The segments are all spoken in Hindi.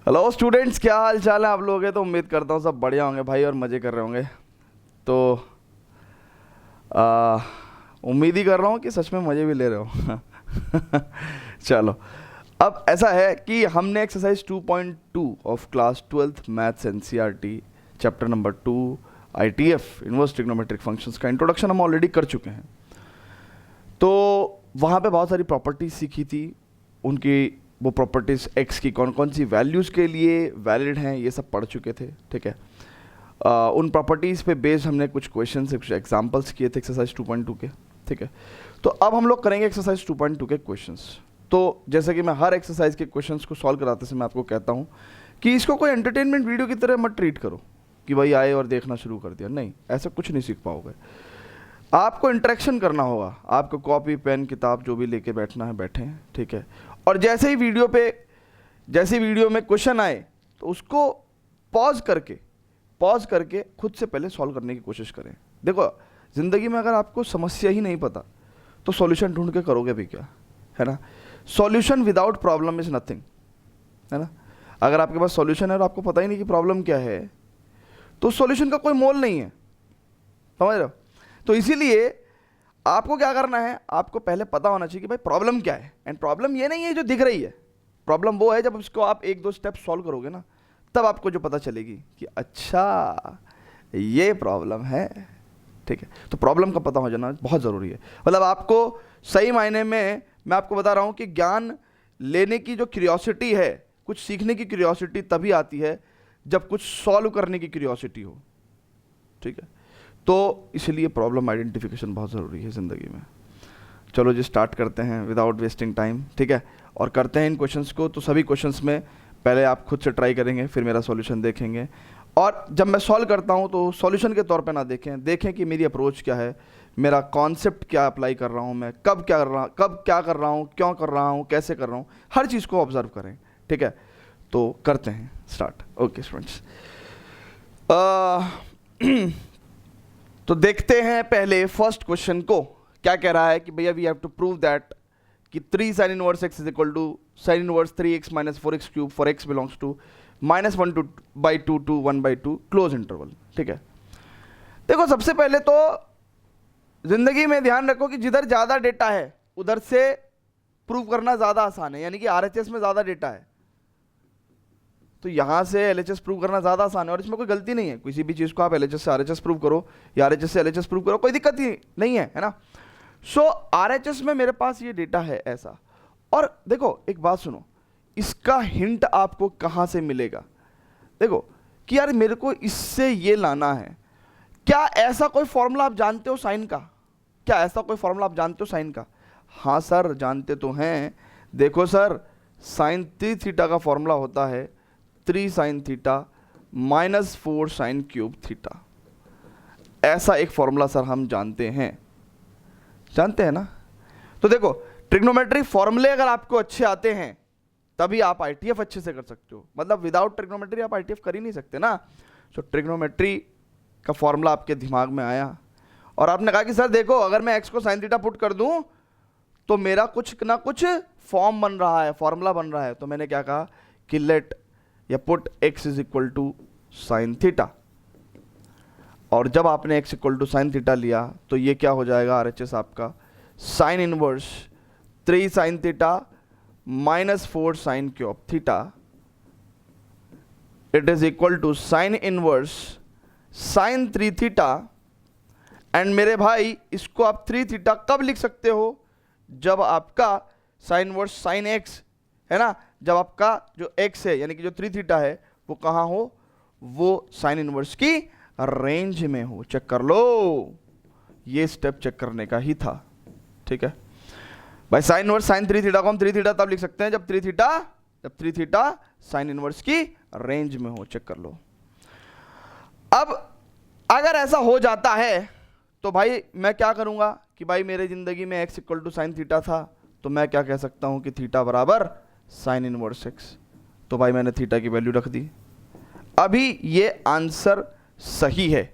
हेलो स्टूडेंट्स, क्या हाल चाल है आप लोगों के। तो उम्मीद करता हूँ सब बढ़िया होंगे भाई और मज़े कर रहे होंगे। तो आ, उम्मीद ही कर रहा हूँ कि सच में मज़े भी ले रहे हो। चलो, अब ऐसा है कि हमने exercise 2.2 of class 12th maths NCERT chapter number 2 ITF inverse trigonometric functions का इंट्रोडक्शन हम ऑलरेडी कर चुके हैं। तो वहाँ पे बहुत सारी प्रॉपर्टीज सीखी थी, उनकी वो प्रॉपर्टीज़ एक्स की कौन कौन सी वैल्यूज़ के लिए वैलिड हैं ये सब पढ़ चुके थे। ठीक है, उन प्रॉपर्टीज़ पे बेस्ड हमने कुछ क्वेश्चन कुछ एग्जांपल्स किए थे एक्सरसाइज 2.2 के। ठीक है, तो अब हम लोग करेंगे एक्सरसाइज 2.2 के क्वेश्चंस। तो जैसे कि मैं हर एक्सरसाइज के क्वेश्चंस को सॉल्व कराते समय आपको कहता हूँ कि इसको कोई एंटरटेनमेंट वीडियो की तरह मत ट्रीट करो कि भाई आए और देखना शुरू कर दिया। नहीं, ऐसा कुछ नहीं सीख पाओगे। आपको इंटरेक्शन करना होगा, आपको कॉपी पेन किताब जो भी लेके बैठना है बैठें। ठीक है, और जैसे ही वीडियो में क्वेश्चन आए तो उसको पॉज करके खुद से पहले सॉल्व करने की कोशिश करें। देखो, ज़िंदगी में अगर आपको समस्या ही नहीं पता तो सॉल्यूशन ढूंढ के करोगे भी क्या, है ना। Solution without problem is nothing, है ना। अगर आपके पास सॉल्यूशन है और आपको पता ही नहीं कि प्रॉब्लम क्या है तो सॉल्यूशन का कोई मोल नहीं है, समझ रहे हो। तो इसीलिए आपको क्या करना है, आपको पहले पता होना चाहिए कि भाई प्रॉब्लम क्या है। एंड प्रॉब्लम ये नहीं है जो दिख रही है, प्रॉब्लम वो है जब उसको आप एक दो स्टेप सॉल्व करोगे ना, तब आपको जो पता चलेगी कि अच्छा ये प्रॉब्लम है। ठीक है, तो प्रॉब्लम का पता हो जाना बहुत ज़रूरी है। मतलब आपको सही मायने में मैं आपको बता रहा हूँ कि ज्ञान लेने की जो क्यूरियोसिटी है, कुछ सीखने की क्यूरियोसिटी तभी आती है जब कुछ सॉल्व करने की क्यूरियोसिटी हो। ठीक है, तो इसलिए प्रॉब्लम आइडेंटिफिकेशन बहुत ज़रूरी है ज़िंदगी में। चलो जी, स्टार्ट करते हैं विदाउट वेस्टिंग टाइम। ठीक है, और करते हैं इन क्वेश्चंस को। तो सभी क्वेश्चंस में पहले आप खुद से ट्राई करेंगे, फिर मेरा सॉल्यूशन देखेंगे। और जब मैं सॉल्व करता हूं तो सॉल्यूशन के तौर पे ना देखें कि मेरी अप्रोच क्या है, मेरा कॉन्सेप्ट क्या अप्लाई कर रहा हूं, मैं कब क्या कर रहा हूं, क्यों कर रहा हूं, कैसे कर रहा हूं, हर चीज़ को ऑब्जर्व करें। ठीक है, तो करते हैं स्टार्ट। ओके स्टूडेंट्स, तो देखते हैं पहले फर्स्ट क्वेश्चन को। क्या कह रहा है कि भैया we have to prove that कि 3 sin inverse x is equal to sin inverse 3x minus 4x cube for x belongs to -1/2 to 1/2 close interval. ठीक है, देखो सबसे पहले तो जिंदगी में ध्यान रखो कि जिधर ज़्यादा डेटा है उधर से प्रूव करना ज़्यादा आसान है। यानी कि RHS में ज़्यादा डेटा है तो यहाँ से LHS प्रूव करना ज़्यादा आसान है, और इसमें कोई गलती नहीं है। किसी भी चीज़ को आप LHS से RHS प्रूव करो या RHS से LHS प्रूव करो, कोई दिक्कत ही नहीं है ना। सो RHS में मेरे पास ये डेटा है ऐसा। और देखो एक बात सुनो, इसका हिंट आपको कहाँ से मिलेगा। देखो कि यार मेरे को इससे ये लाना है। क्या ऐसा कोई फॉर्मूला आप जानते हो साइन का? क्या ऐसा कोई फॉर्मूला आप जानते हो साइन का? हाँ सर, जानते तो हैं। देखो सर, साइन 3 थीटा का फॉर्मूला होता है 3 sin theta minus 4 sin cube theta. ऐसा एक फॉर्मूला सर हम जानते हैं ना। तो देखो, ट्रिग्नोमेट्री फॉर्मूले अगर आपको अच्छे आते हैं तभी आप आईटीएफ अच्छे से कर सकते हो। मतलब विदाउट ट्रिग्नोमेट्री आप आईटीएफ कर ही नहीं सकते ना। तो ट्रिग्नोमेट्री का फॉर्मूला आपके दिमाग में आया और आपने कहा कि सर देखो, अगर मैं एक्स को साइन थीटा पुट कर दूं तो मेरा कुछ ना कुछ फॉर्म बन रहा है, फॉर्मूला बन रहा है। तो मैंने क्या कहा कि लेट या put x is equal to sine theta. और जब आपने x equal to sine theta लिया तो ये क्या हो जाएगा RHS आपका sine inverse 3 sin theta minus 4 sin cube theta, it is equal to sine inverse sine 3 theta. And मेरे भाई इसको आप 3 थीटा कब लिख सकते हो? जब आपका साइन इनवर्स साइन x है ना, जब आपका जो x है यानी कि जो 3 थीटा है वो कहाँ हो, वो साइन इनवर्स की रेंज में हो। चेक कर लो, ये स्टेप चेक करने का ही था। ठीक है भाई, साइन इनवर्स साइन 3 थीटा को हम 3 थीटा तब लिख सकते हैं जब 3 थीटा साइन इनवर्स की रेंज में हो। चेक कर लो। अब अगर ऐसा हो जाता है तो भाई मैं क्या करूंगा कि भाई मेरे जिंदगी में x equal to sine theta था तो मैं क्या कह सकता हूं कि थीटा बराबर साइन इनवर्स x। तो भाई मैंने थीटा की वैल्यू रख दी। अभी ये आंसर सही है,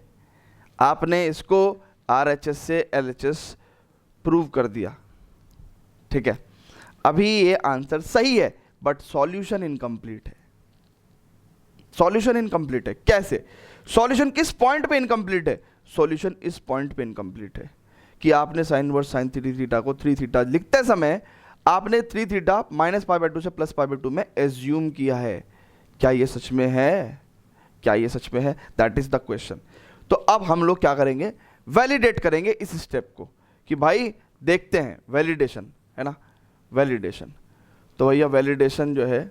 आपने इसको RHS से LHS प्रूव कर दिया। ठीक है, अभी ये आंसर सही है बट सॉल्यूशन इनकम्प्लीट है। सॉल्यूशन इनकम्प्लीट है। कैसे? सॉल्यूशन किस पॉइंट पे इनकम्प्लीट है? सॉल्यूशन इस पॉइंट पे इनकम्प्लीट है कि आपने sign inverse sine three theta को थ्री थीटा लिखते समय आपने three theta minus pi by two से प्लस पाई बाई टू में एज्यूम किया है। क्या ये सच में है? क्या ये सच में है? That is the question. तो अब हम लोग क्या करेंगे? वैलिडेट करेंगे इस स्टेप को कि भाई देखते हैं, वैलिडेशन है ना, वैलिडेशन। तो भैया वैलिडेशन जो है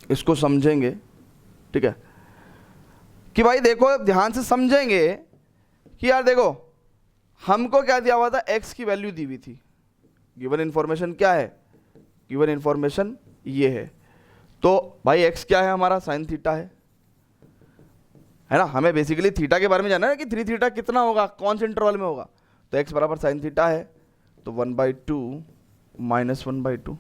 इसको समझेंगे, ठीक है, कि भाई देखो ध्यान से समझेंगे कि यार देखो हमको क्या दिया हुआ था, x की वैल्यू दी हुई थी। गिवन इंफॉर्मेशन क्या है? गिवन इंफॉर्मेशन ये है। तो भाई x क्या है हमारा? साइन थीटा है ना। हमें बेसिकली थीटा के बारे में जानना है कि थ्री थीटा कितना होगा, कौन से इंटरवल में होगा। तो x बराबर साइन थीटा है, तो 1/2 माइनस 1/2,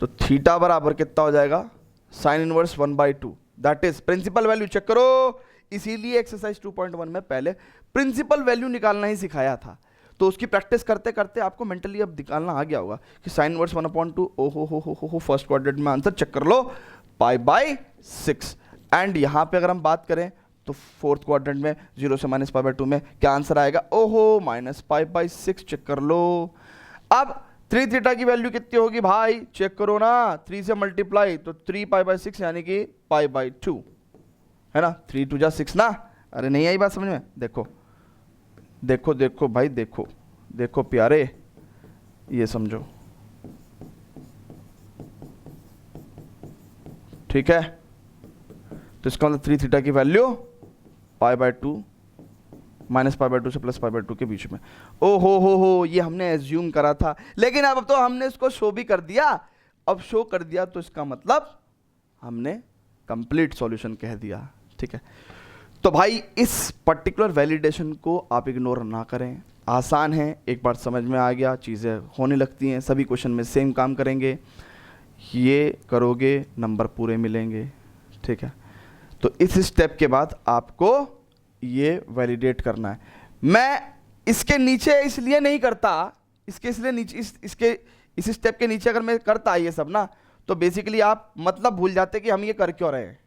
तो थीटा बराबर कितना हो जाएगा? Sine inverse 1/2। That is principal value. Check करो, इसीलिए एक्सरसाइज 2.1 में पहले प्रिंसिपल वैल्यू निकालना ही सिखाया था। तो उसकी प्रैक्टिस करते करते आपको मेंटली अब निकालना आ गया होगा कि साइन इनवर्स 1/2, ओहो हो फर्स्ट क्वाड्रेंट में आंसर। चेक कर लो, π/6। एंड यहां पे अगर हम बात करें तो फोर्थ क्वाड्रेंट में 0 से माइनस π/2 में क्या आंसर आएगा? ओहो -π/6। चेक कर लो। अब थ्री थीटा की वैल्यू कितनी होगी भाई? चेक करो ना, 3 से मल्टीप्लाई तो 3π/6 यानी कि π/2 है ना। 3 2 जा 6 ना। अरे नहीं आई बात समझ में? देखो देखो देखो भाई, देखो देखो प्यारे, ये समझो, ठीक है। तो इसका मतलब थ्री थीटा की वैल्यू π/2 माइनस π/2 से प्लस π/2 के बीच में। ओ हो, ये हमने एज्यूम करा था, लेकिन अब तो हमने इसको शो भी कर दिया। अब शो कर दिया तो इसका मतलब हमने कंप्लीट सॉल्यूशन कह दिया, ठीक है। तो भाई इस पर्टिकुलर वैलिडेशन को आप इग्नोर ना करें, आसान है, एक बार समझ में आ गया चीज़ें होने लगती हैं। सभी क्वेश्चन में सेम काम करेंगे, ये करोगे नंबर पूरे मिलेंगे, ठीक है। तो इस स्टेप के बाद आपको ये वैलिडेट करना है। मैं इसके नीचे इसलिए नहीं करता, इसके इसलिए नीचे इस स्टेप के नीचे अगर मैं करता ये सब ना, तो बेसिकली आप मतलब भूल जाते कि हम ये कर क्यों रहे हैं।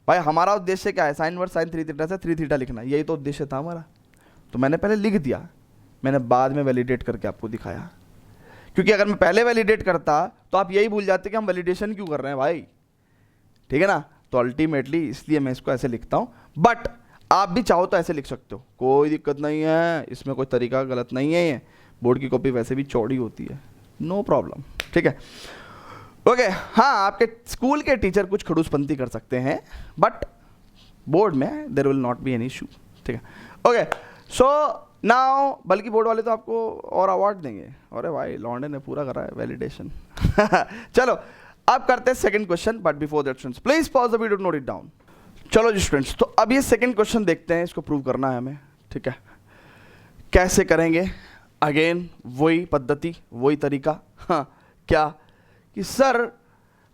भाई हमारा उद्देश्य क्या है? Sign inverse sine three theta से थ्री थीटा लिखना, यही तो उद्देश्य था हमारा। तो मैंने पहले लिख दिया, मैंने बाद में वैलिडेट करके आपको दिखाया। क्योंकि अगर मैं पहले वैलिडेट करता तो आप यही भूल जाते कि हम वैलिडेशन क्यों कर रहे हैं भाई, ठीक है ना। तो अल्टीमेटली इसलिए मैं इसको ऐसे लिखता हूँ, बट आप भी चाहो तो ऐसे लिख सकते हो, कोई दिक्कत नहीं है, इसमें कोई तरीका गलत नहीं है। ये बोर्ड की कॉपी वैसे भी चौड़ी होती है, नो प्रॉब्लम, ठीक है। ओके हाँ, आपके स्कूल के टीचर कुछ खड़ूसपंती कर सकते हैं, बट बोर्ड में there will not be any issue, ठीक है। ओके सो नाउ, बल्कि बोर्ड वाले तो आपको और अवार्ड देंगे। अरे भाई लॉन्डे ने पूरा करा है वैलिडेशन। चलो अब करते हैं second question, but before that students please pause the video, note it down. चलो जी स्टूडेंट्स, तो अब ये सेकंड क्वेश्चन देखते हैं, इसको प्रूव करना है हमें, ठीक है। कैसे करेंगे? अगेन वही पद्धति, वही तरीका। हाँ क्या कि सर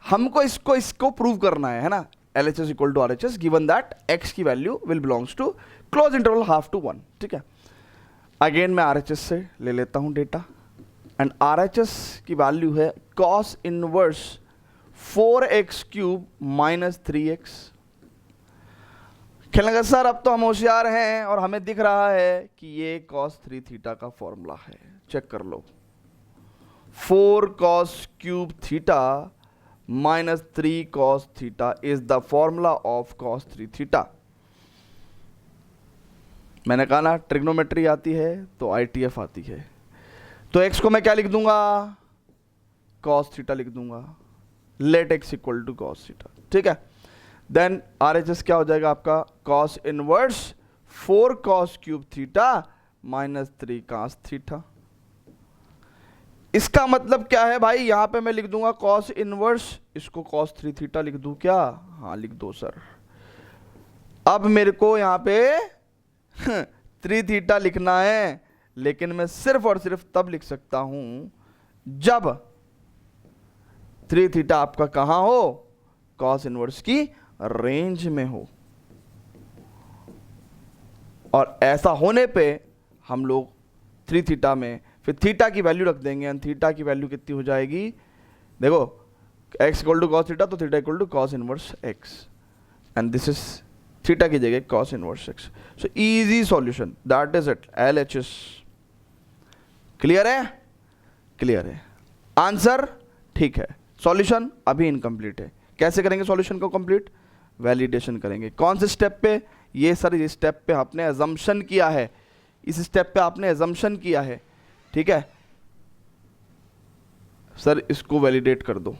हमको इसको प्रूव करना है ना। LHS equal to RHS given that x की value will belongs to close interval half to 1, ठीक है। अगेन मैं RHS से ले लेता हूं डेटा, एंड RHS की वैल्यू है cos inverse 4x³ minus 3x। कहने लगा सर अब तो हम होशियार हैं और हमें दिख रहा है कि ये cos 3 थीटा का फॉर्मूला है। चेक कर लो, 4cos³ theta minus 3cos theta is the formula of cos 3 theta। मैंने कहा ना ट्रिग्नोमेट्री आती है तो ITF आती है। तो x को मैं क्या लिख दूंगा? cos थीटा लिख दूंगा। Let x equal to cos theta, ठीक है। देन RHS क्या हो जाएगा आपका? cos inverse 4cos³ theta minus 3cos theta. इसका मतलब क्या है भाई? यहां पे मैं लिख दूंगा cos इनवर्स, इसको cos 3 थीटा लिख दूं क्या? हाँ लिख दो सर। अब मेरे को यहां पे 3 थीटा लिखना है, लेकिन मैं सिर्फ और सिर्फ तब लिख सकता हूं जब 3 थीटा आपका कहां हो? cos इनवर्स की रेंज में हो। और ऐसा होने पे हम लोग 3 थीटा में फिर थीटा की वैल्यू रख देंगे, एंड थीटा की वैल्यू कितनी हो जाएगी? देखो x equal to cos theta, तो theta equal to cos inverse x and this is theta की जगह cos inverse x. So easy solution, that is it. LHS clear है? क्लियर है. आंसर ठीक है. सॉल्यूशन अभी इनकम्प्लीट है. कैसे करेंगे सॉल्यूशन को कंप्लीट? वैलिडेशन करेंगे. कौन से स्टेप पे? ये सर इस स्टेप पे आपने अजम्पशन किया है, इस स्टेप पे आपने अजम्पशन किया है. ठीक है सर, इसको वैलिडेट कर दो,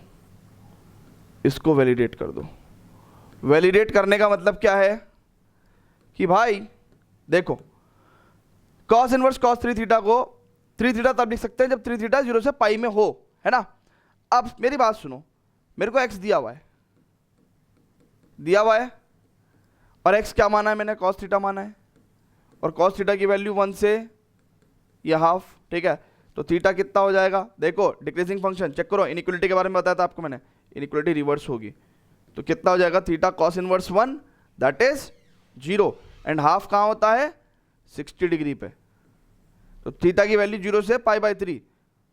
इसको वैलिडेट कर दो. वैलिडेट करने का मतलब क्या है कि भाई देखो, कॉस इनवर्स कॉस 3 थीटा को 3 थीटा तब लिख सकते हैं जब 3 थीटा 0 से पाई में हो, है ना. अब मेरी बात सुनो, मेरे को x दिया हुआ है, दिया हुआ है, और x क्या माना है मैंने? कॉस थीटा माना है, और कॉस थीटा की वैल्यू 1 से ये हाफ. ठीक है, तो थीटा कितना हो जाएगा? देखो डिक्रीजिंग फंक्शन चेक करो. इनइक्वलिटी के बारे में बताया था आपको मैंने, इनइक्वलिटी रिवर्स होगी, तो कितना हो जाएगा? Theta cos inverse 1 that is 0, and half कहाँ होता है? 60 डिग्री पे. तो थीटा की वैल्यू 0 से π/3,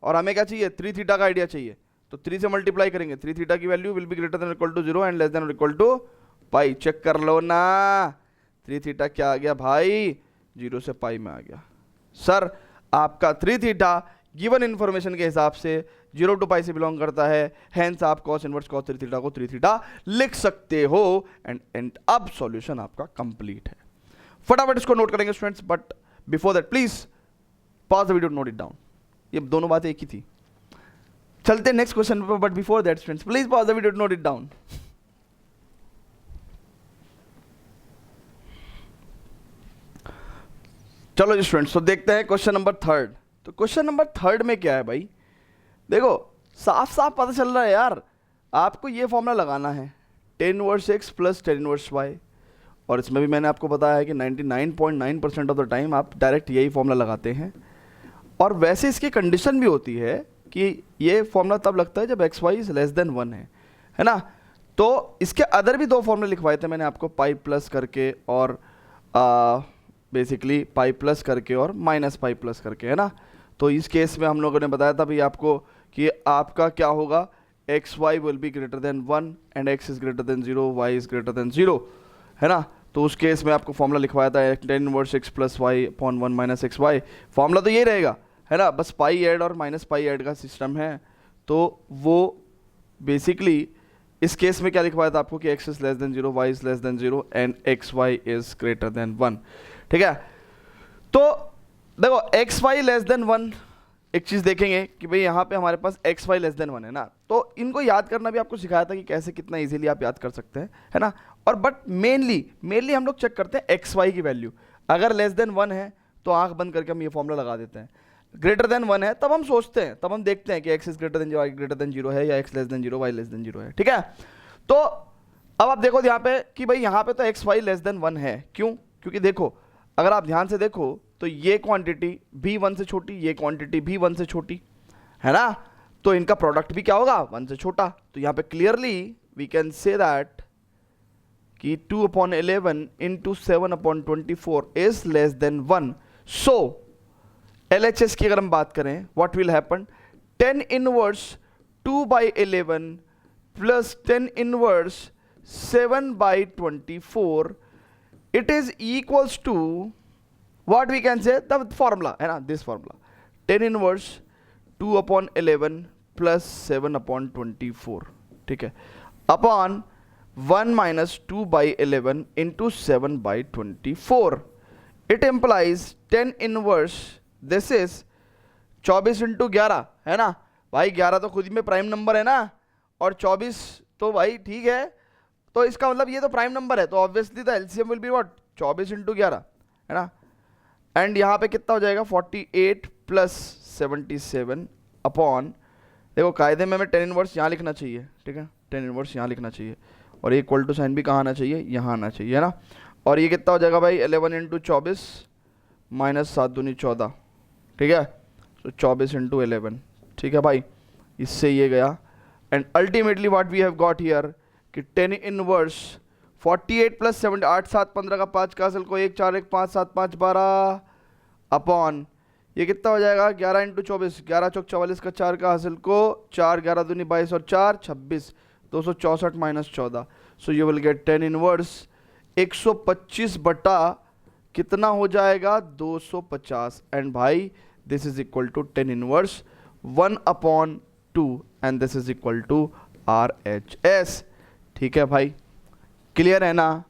और हमें क्या चाहिए? 3 थीटा का आइडिया चाहिए, तो 3 से मल्टीप्लाई करेंगे. 3 थीटा की value will be greater than equal to 0 and less than equal to pi. Check कर लो ना, 3 थीटा क्या आ गया भाई? 0 से पाई में आ गया. सर आपका 3 थीटा गिवन इंफॉर्मेशन के हिसाब से 0 टू पाई से बिलोंग करता है, हेंस आप कॉस इनवर्स कॉस 3 थीटा को 3 थीटा लिख सकते हो. एंड अब सॉल्यूशन आपका कंप्लीट है. फटाफट इसको नोट करेंगे students, but before that please pause the video, note it down. ये दोनों बातें एक ही थी. चलते नेक्स्ट क्वेश्चन पर, but before that students please pause the video, note it down. चलो जी स्टूडेंट्स, तो देखते हैं क्वेश्चन नंबर 3. तो क्वेश्चन नंबर 3 में क्या है भाई? देखो साफ साफ पता चल रहा है यार, आपको ये फॉर्मूला लगाना है tan inverse x plus tan inverse y, और इसमें भी मैंने आपको बताया है कि 99.9% ऑफ द टाइम आप डायरेक्ट यही फॉर्मूला लगाते हैं. और वैसे इसकी कंडीशन भी होती है कि ये फॉर्मूला तब लगता है जब x y is less than 1 है ना. तो इसके अदर भी 2 फॉर्मूले लिखवाए थे मैंने आपको, पाई प्लस करके और बेसिकली पाई प्लस करके और माइनस पाई प्लस करके, है ना. तो इस केस में हम लोगों ने बताया था भाई आपको कि आपका क्या होगा, x y will be greater than 1 and x is greater than 0, y is greater than 0, है ना. तो उस केस में आपको फॉर्मूला लिखवाया था tan inverse x plus y upon 1 minus x y. Formula तो ये रहेगा, है ना, बस पाई ऐड और माइनस पाई ऐड का सिस्टम है. तो वो बेसिकली इस केस में क्या लिखवाया था आपको कि x is less than 0, y is less than 0 and x y is greater than 1. ठीक है, तो देखो एक्स वाई लेस देन 1, एक चीज़ देखेंगे कि भाई यहाँ पे हमारे पास एक्स वाई लेस देन 1 है ना. तो इनको याद करना भी आपको सिखाया था कि कैसे कितना इजीली आप याद कर सकते हैं, है ना. और बट मेनली हम लोग चेक करते हैं एक्स वाई की वैल्यू. अगर लेस देन 1 है तो आंख बंद करके हम ये फॉर्मूला लगा देते हैं. ग्रेटर देन 1 है तब हम सोचते हैं, तब हम देखते हैं कि x is greater than y greater than 0 है या x less than 0 y less than 0 है. ठीक है, तो अब आप देखो यहाँ पे कि भाई यहाँ पे तो एक्स वाई लेस देन 1 है. क्यों? क्योंकि देखो अगर आप ध्यान से देखो तो ये क्वांटिटी भी 1 से छोटी, ये क्वांटिटी भी 1 से छोटी, है ना. तो इनका प्रोडक्ट भी क्या होगा? 1 से छोटा. तो यहाँ पे clearly we can say that कि 2/11 into 7/24 is less than 1. So LHS की अगर हम बात करें, what will happen? tan inverse 2/11 plus tan inverse 7/24 it is equals to what we can say the formula, है ना, this formula tan inverse 2/11 plus 7/24, ठीक है, upon 1 minus 2/11 into 7/24. it implies tan inverse this is 24 into 11, है ना भाई. 11 तो खुद में प्राइम नंबर है ना, और 24 तो भाई ठीक है, तो इसका मतलब ये तो प्राइम नंबर है, तो obviously the LCM will be what? 24 into 11, है ना. एंड यहाँ पे कितना हो जाएगा? 48 प्लस 77 अपॉन, देखो कायदे में हमें tan इनवर्स यहाँ लिखना चाहिए, ठीक है, tan इनवर्स यहाँ लिखना चाहिए, और ये इक्वल टू साइन भी कहाँ आना चाहिए? यहाँ आना चाहिए, है ना. और ये कितना हो जाएगा भाई? 11 into 24 माइनस 7 दूनी 14, ठीक है, तो 24 into 11, ठीक है भाई, इससे ये गया. And ultimately what we have got here कि tan इनवर्स 48 प्लस 7 8 7 15 का 5 का असल को 1 4 1 5 7 5 12 अपॉन ये कितना हो जाएगा 11 इंटू 24, 11 चौक 44 का 4 का हासिल को 4, 11 दूनी 22 और 4 26, 264 minus 14। So you will get 10 inverse 125 बटा कितना हो जाएगा 250। एंड भाई this is equal to 10 inverse 1/2 and this is equal to RHS। ठीक है भाई, क्लियर है ना,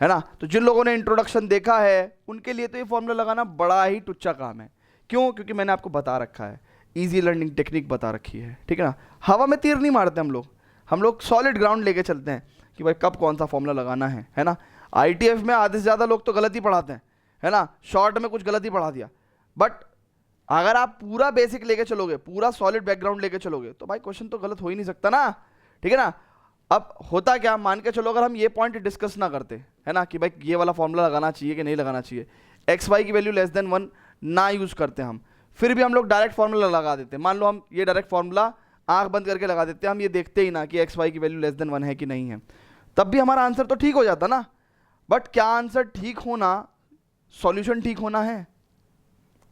है ना। तो जिन लोगों ने इंट्रोडक्शन देखा है उनके लिए तो ये फॉर्मूला लगाना बड़ा ही टुच्चा काम है। क्यों? क्योंकि मैंने आपको बता रखा है, इजी लर्निंग टेक्निक बता रखी है, ठीक है ना। हवा में तीर नहीं मारते हम लोग सॉलिड ग्राउंड लेके चलते हैं कि भाई कब कौन सा फॉर्मूला लगाना है ना। ITF में आधे से ज़्यादा लोग तो गलत ही पढ़ाते हैं, है ना, शॉर्ट में कुछ गलत ही पढ़ा दिया। बट अगर आप पूरा बेसिक लेके चलोगे, पूरा सॉलिड बैकग्राउंड लेके चलोगे, तो भाई क्वेश्चन तो गलत हो ही नहीं सकता ना, ठीक है ना। अब होता क्या, मान के चलो अगर हम ये पॉइंट डिस्कस ना करते, है ना, कि भाई ये वाला फॉर्मूला लगाना चाहिए कि नहीं लगाना चाहिए, XY की वैल्यू लेस देन 1 ना यूज करते हम, फिर भी हम लोग डायरेक्ट फॉर्मूला लगा देते। मान लो हम ये डायरेक्ट फॉर्मूला आंख बंद करके लगा देते, हम ये देखते ही ना कि XY की वैल्यू लेस देन 1 है कि नहीं है, तब भी हमारा आंसर तो ठीक हो जाता ना। बट क्या आंसर ठीक होना सॉल्यूशन ठीक होना है?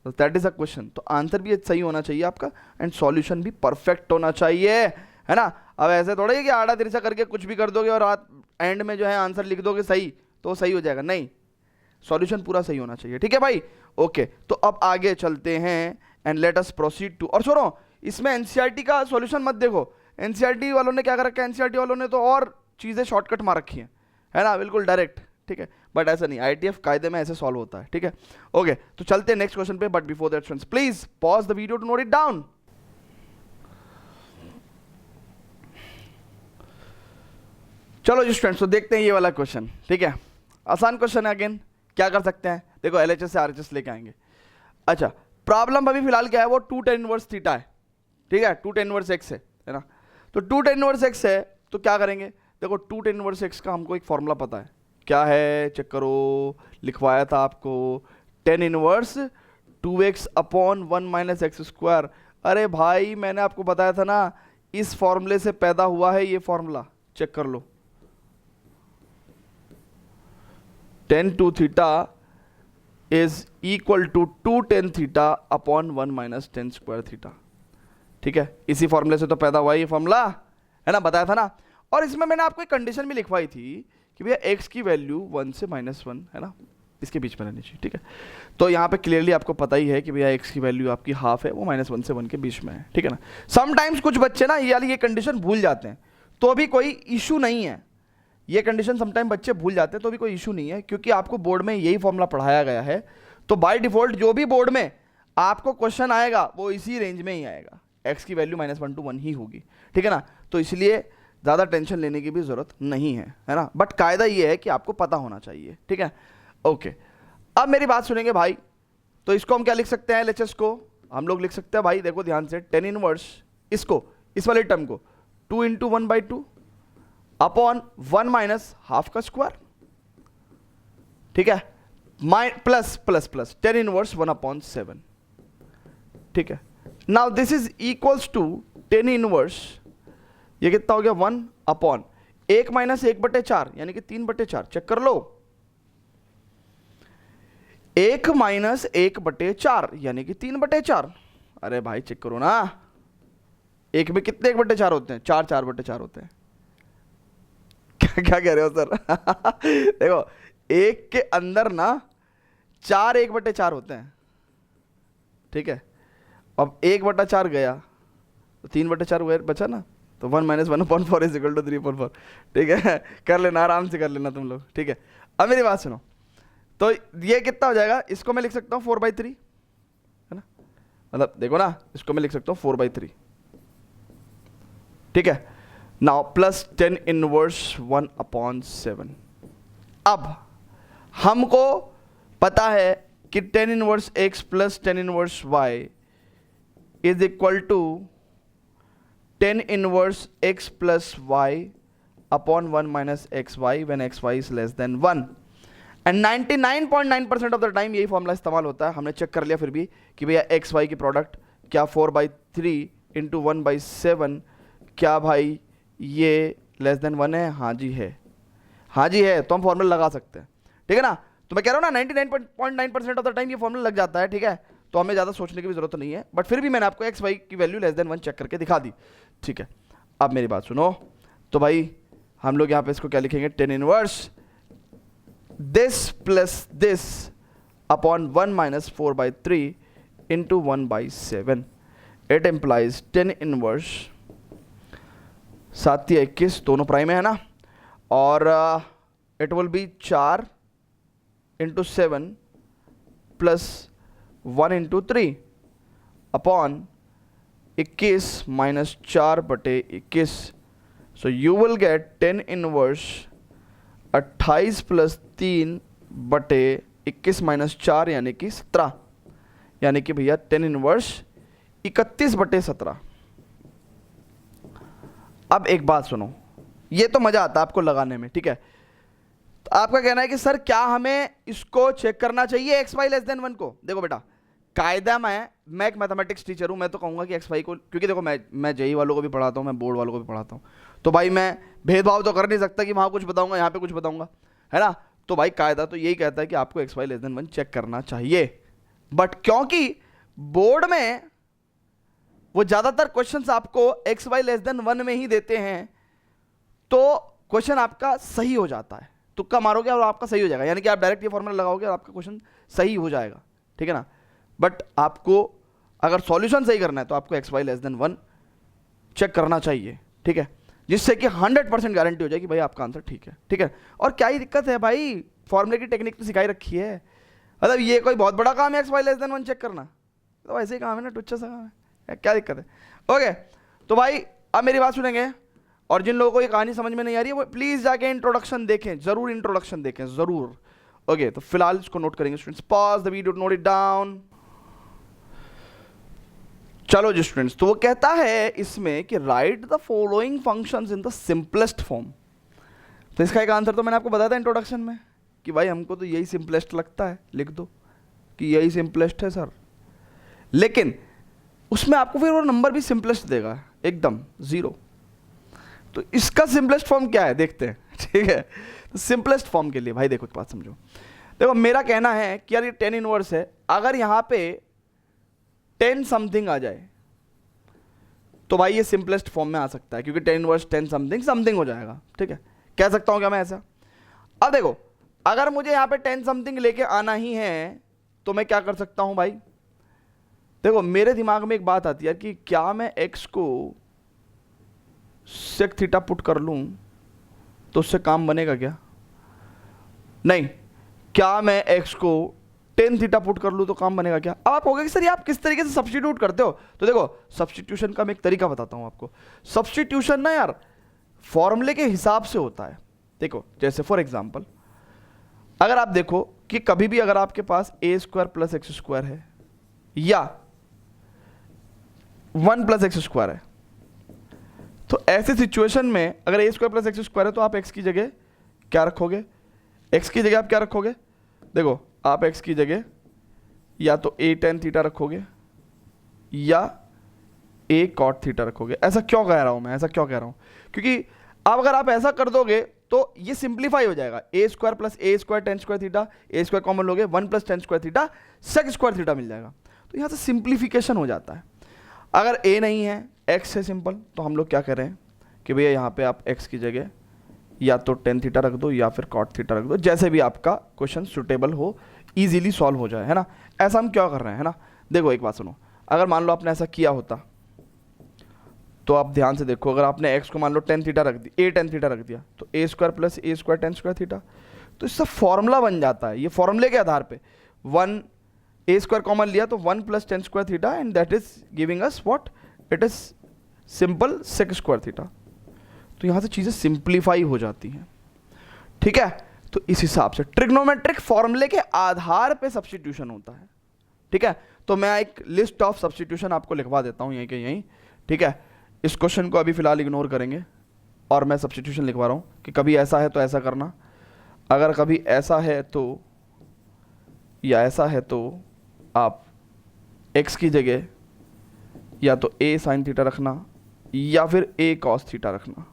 That is a question. तो आंसर भी सही होना चाहिए आपका एंड सॉल्यूशन भी परफेक्ट होना चाहिए, है ना। अब ऐसे थोड़ा ही कि आड़ा तिरछा करके कुछ भी कर दोगे और एंड में जो है आंसर लिख दोगे सही तो सही हो जाएगा, नहीं, सॉल्यूशन पूरा सही होना चाहिए, ठीक है भाई। ओके, तो अब आगे चलते हैं and let us proceed to. और सुनो, इसमें एनसीईआरटी का सॉल्यूशन मत देखो, एनसीईआरटी वालों ने क्या कर रखा है, एनसीईआरटी वालों ने तो और चीजें शॉर्टकट मार रखी है ना, बिल्कुल डायरेक्ट, ठीक है। बट ऐसा नहीं, ITF कायदे में ऐसे सॉल्व होता है, ठीक है। ओके, तो चलते हैं नेक्स्ट क्वेश्चन पे, but before that friends please pause the video to note it down. चलो जी स्टूडेंट्स, तो देखते हैं ये वाला क्वेश्चन, ठीक है। आसान क्वेश्चन है, अगेन क्या कर सकते हैं, देखो LHS से RHS लेके आएंगे। अच्छा, प्रॉब्लम अभी फिलहाल क्या है, वो 2 tan इनवर्स थीटा है, ठीक है, 2 tan इनवर्स x है ना। तो 2 tan इनवर्स x है तो क्या करेंगे, देखो 2 tan इनवर्स x का हमको एक फॉर्मूला पता है, क्या है, चेक करो, लिखवाया था आपको, tan inverse 2x upon 1 minus x square. अरे भाई मैंने आपको बताया था ना, इस फॉर्मूले से पैदा हुआ है ये फॉर्मूला, चेक कर लो, tan 2 theta is equal to 2 tan theta upon 1 minus tan square theta, ठीक है। इसी फॉर्मूले से तो पैदा हुआ ये फॉर्मूला, है ना, बताया था ना। और इसमें मैंने आपको एक कंडीशन भी लिखवाई थी कि भैया x की वैल्यू 1 से -1, है ना, इसके बीच में रहनी चाहिए, ठीक है। तो यहाँ पे क्लियरली आपको पता ही है कि भैया x की वैल्यू आपकी हाफ है, वो -1 से 1 के बीच में है, ठीक है ना। समटाइम्स कुछ बच्चे ना ये कंडीशन भूल जाते हैं, तो भी कोई इशू नहीं है, ये कंडीशन समटाइम बच्चे भूल जाते हैं तो भी कोई इशू नहीं है, क्योंकि आपको बोर्ड में यही फॉर्मूला पढ़ाया गया है। तो बाय डिफॉल्ट जो भी बोर्ड में आपको क्वेश्चन आएगा वो इसी रेंज में ही आएगा, x की वैल्यू -1 to 1 ही होगी, ठीक है ना। तो इसलिए ज़्यादा टेंशन लेने की भी ज़रूरत नहीं है ना। बट कायदा ये है कि आपको पता होना चाहिए, ठीक है। ओके, अब मेरी बात सुनेंगे भाई, तो इसको हम क्या लिख सकते हैं, LHS को हम लोग लिख सकते हैं भाई, देखो ध्यान से, tan इनवर्स इसको, इस वाले टर्म को 2 इंटू 1/2 अपॉन 1 माइनस हाफ का स्क्वायर, ठीक है, plus plus plus tan inverse 1/7, ठीक है। Now this is equals to tan inverse, ये कितना हो गया 1 अपॉन 1 माइनस 1/4 यानी कि 3/4, चेक कर लो, 1 माइनस 1/4 यानी कि 3/4। अरे भाई चेक करो ना, एक में कितने 1/4 होते हैं, 4 4/4 होते हैं। क्या कह रहे हो सर? देखो एक के अंदर ना 4 1/4 होते हैं, ठीक है। अब 1/4 गया तो 3/4 बचा ना, तो 1 - 1/4 इज इक्वल टू 3/4, ठीक है। कर लेना, आराम से कर लेना तुम लोग, ठीक है। अब मेरी बात सुनो, तो ये कितना हो जाएगा, इसको मैं लिख सकता हूँ 4/3, है ना, मतलब देखो ना, इसको मैं लिख सकता हूँ 4/3, ठीक है। Now plus tan inverse 1/7। अब हमको पता है कि tan inverse x plus tan inverse y is equal to tan inverse x plus y upon 1 minus xy when xy is less than 1। And 99.9% of the time यही फॉर्मूला इस्तेमाल होता है। हमने चेक कर लिया फिर भी कि भैया XY की प्रोडक्ट क्या 4/3 इंटू 1/7, क्या भाई ये लेस देन 1 है, हाँ जी है, हाँ जी है, तो हम फॉर्मूला लगा सकते हैं, ठीक है ना। तो मैं कह रहा हूँ ना 99.9% ऑफ द टाइम ये फॉर्मूला लग जाता है, ठीक है। तो हमें ज़्यादा सोचने की भी ज़रूरत नहीं है, बट फिर भी मैंने आपको एक्स वाई की वैल्यू लेस देन 1 चेक करके दिखा दी, ठीक है। अब मेरी बात सुनो, तो भाई हम लोग यहाँ पे इसको क्या लिखेंगे, tan inverse this plus this upon 1 minus 4/3 into 1/7, it implies 10 inverse 7 या 21 दोनों प्राइम है ना, और it will be 4 into 7 plus 1 into 3 upon 21 minus 4/21, so you will get 10 inverse 28 plus 3/21 minus 4 यानी कि 17, यानी कि भैया 10 इनवर्स 31/17। अब एक बात सुनो, ये तो मजा आता है आपको लगाने में, ठीक है। तो आपका कहना है कि सर क्या हमें इसको चेक करना चाहिए एक्स वाई लेस देन 1 को। देखो बेटा, कायदा मैं एक मैथमेटिक्स टीचर हूं, मैं तो कहूंगा कि एक्स वाई को, क्योंकि देखो मैं जेई वालों को भी पढ़ाता हूं, मैं बोर्ड वालों को भी पढ़ाता हूं, तो भाई मैं भेदभाव तो कर नहीं सकता कि वहां कुछ बताऊंगा यहाँ पे कुछ बताऊंगा, है ना। तो भाई कायदा तो यही कहता है कि आपको x y less than 1 check करना चाहिए, बट क्योंकि बोर्ड में वो ज्यादातर क्वेश्चंस आपको एक्स वाई लेस देन 1 में ही देते हैं, तो क्वेश्चन आपका सही हो जाता है, तुक्का मारोगे और आपका सही हो जाएगा, यानी कि आप डायरेक्ट ये फॉर्मूला लगाओगे और आपका क्वेश्चन सही हो जाएगा, ठीक है ना। बट आपको अगर सॉल्यूशन सही करना है तो आपको x y less than 1 check करना चाहिए, ठीक है, जिससे कि 100% गारंटी हो जाए कि भाई आपका आंसर ठीक है, ठीक है। और क्या ही दिक्कत है भाई, फॉर्मूले की टेक्निक तो सिखाई रखी है, मतलब ये कोई बहुत बड़ा काम है x y less than 1 check करना, तो ऐसे ही काम है ना, टुच्चा सा काम है, क्या दिक्कत है। ओके, तो भाई अब मेरी बात सुनेंगे, और जिन लोगों को ये कहानी समझ में नहीं आ रही है वो प्लीज जाके इंट्रोडक्शन देखें, जरूर इंट्रोडक्शन देखें जरूर। ओके, तो फिलहाल इसको नोट करेंगे students, pause the video, note it down. चलो जी स्टूडेंट्स, तो वो कहता है इसमें कि write the following functions in the simplest form. तो इसका एक आंसर तो मैंने आपको बताया था इंट्रोडक्शन में कि भाई हमको तो यही सिंपलेस्ट लगता है, लिख दो कि यही सिंपलेस्ट है सर, लेकिन उसमें आपको फिर वो नंबर भी सिंपलेस्ट देगा एकदम 0। तो इसका सिंपलेस्ट फॉर्म क्या है देखते हैं, ठीक है। तो सिंपलेस्ट फॉर्म के लिए भाई देखो एक बात समझो, देखो मेरा कहना है कि यार ये 10 इनवर्स है, अगर यहां पे 10 समथिंग आ जाए तो भाई ये सिंपलेस्ट फॉर्म में आ सकता है, क्योंकि 10 इनवर्स 10 समथिंग समथिंग हो जाएगा, ठीक है। कह सकता हूं क्या मैं ऐसा। अब देखो, अगर मुझे यहां पे 10 समथिंग लेके आना ही है तो मैं क्या कर सकता हूं भाई, देखो मेरे दिमाग में एक बात आती है कि क्या मैं x को सेक थीटा पुट कर लूं तो उससे काम बनेगा क्या, नहीं। क्या मैं x को टेन थीटा पुट कर लूं तो काम बनेगा क्या। अब आप कहोगे कि सर ये आप किस तरीके से सब्स्टिट्यूट करते हो, तो देखो सब्स्टिट्यूशन का मैं एक तरीका बताता हूं आपको। सब्स्टिट्यूशन ना यार फॉर्मूले के हिसाब से होता है। देखो जैसे फॉर एग्जांपल, अगर आप देखो कि कभी भी अगर आपके पास a square plus x square है या 1 प्लस एक्स स्क्वायर है, तो ऐसे सिचुएशन में अगर a square plus x square है तो आप x की जगह क्या रखोगे, x की जगह आप क्या रखोगे, देखो आप x की जगह या तो a tan थीटा रखोगे या a cot थीटा रखोगे। ऐसा क्यों कह रहा हूं मैं, ऐसा क्यों कह रहा हूं, क्योंकि अब अगर आप ऐसा कर दोगे तो ये सिंप्लीफाई हो जाएगा, a square plus a square tan square theta, a square common लोगे 1 plus tan square theta sec square theta मिल जाएगा। तो यहाँ से सिंप्लीफिकेशन हो जाता है। अगर a नहीं है x है सिंपल, तो हम लोग क्या करें कि भैया यहाँ पे आप x की जगह या तो टेन थीटा रख दो या फिर कॉट थीटा रख दो, जैसे भी आपका क्वेश्चन सुटेबल हो, इजीली सॉल्व हो जाए, है ना। ऐसा हम क्या कर रहे हैं, है ना। देखो एक बात सुनो, अगर मान लो आपने ऐसा किया होता तो आप ध्यान से देखो, अगर आपने x को मान लो टेन थीटा रख दी, a टेन थीटा रख दिया, तो a square plus a square tan square theta, तो इससे फॉर्मूला बन जाता है। ये फॉर्मूले के आधार पे 1 a स्क्वायर कॉमन लिया तो 1 plus tan square theta and that is giving us what, it is simple sec square theta. तो यहाँ से चीज़ें सिंप्लीफाई हो जाती हैं, ठीक है। तो इस हिसाब से ट्रिग्नोमेट्रिक फॉर्मूले के आधार पे सब्स्टिट्यूशन होता है, ठीक है। तो मैं एक लिस्ट ऑफ सब्स्टिट्यूशन आपको लिखवा देता हूँ यहीं के यहीं, ठीक है। इस क्वेश्चन को अभी फिलहाल इग्नोर करेंगे और मैं सब्स्टिट्यूशन लिखवा रहा हूँ कि कभी ऐसा है तो ऐसा करना, अगर कभी ऐसा है तो या ऐसा है तो आप x की जगह या तो a साइन थीटा रखना या फिर a कॉस थीटा रखना,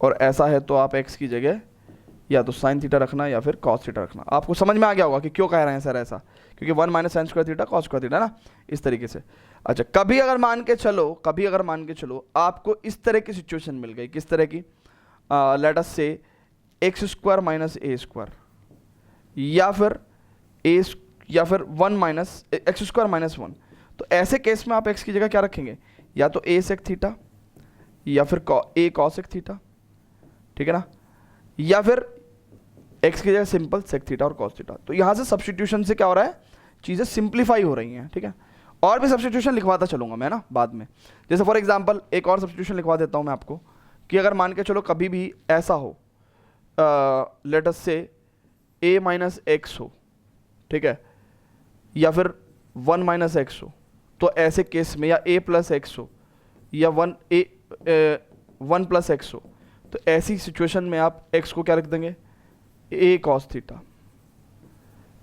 और ऐसा है तो आप x की जगह या तो साइन थीटा रखना या फिर कॉस थीटा रखना। आपको समझ में आ गया होगा कि क्यों कह रहे हैं सर ऐसा, क्योंकि 1 minus sine square theta cos square theta ना, इस तरीके से। अच्छा, कभी अगर मान के चलो आपको इस तरह की सिचुएशन मिल गई, किस तरह की, लेट अस से एक्स स्क्वायर माइनस ए स्क्वायर, या फिर 1 माइनस एक्स स्क्वायर माइनस 1, तो ऐसे केस में आप एक्स की जगह क्या रखेंगे, या तो ए सेक थीटा या फिर ए कॉसेक थीटा, ठीक है ना, या फिर एक्स की जगह सिंपल सेक थीटा और कॉस थीटा। तो यहाँ से सब्स्टिट्यूशन से क्या हो रहा है, चीज़ें सिंप्लीफाई हो रही हैं, ठीक है। और भी सब्स्टिट्यूशन लिखवाता चलूंगा मैं ना बाद में। जैसे फॉर एग्जांपल एक और सब्स्टिट्यूशन लिखवा देता हूँ मैं आपको, कि अगर मान के चलो कभी भी ऐसा हो, लेट अस से a माइनस एक्स हो, ठीक है, या फिर 1 माइनस एक्स हो, तो ऐसे केस में, या a प्लस एक्स हो, या 1 प्लस एक्स हो, तो ऐसी सिचुएशन में आप x को क्या रख देंगे, a कॉस थीटा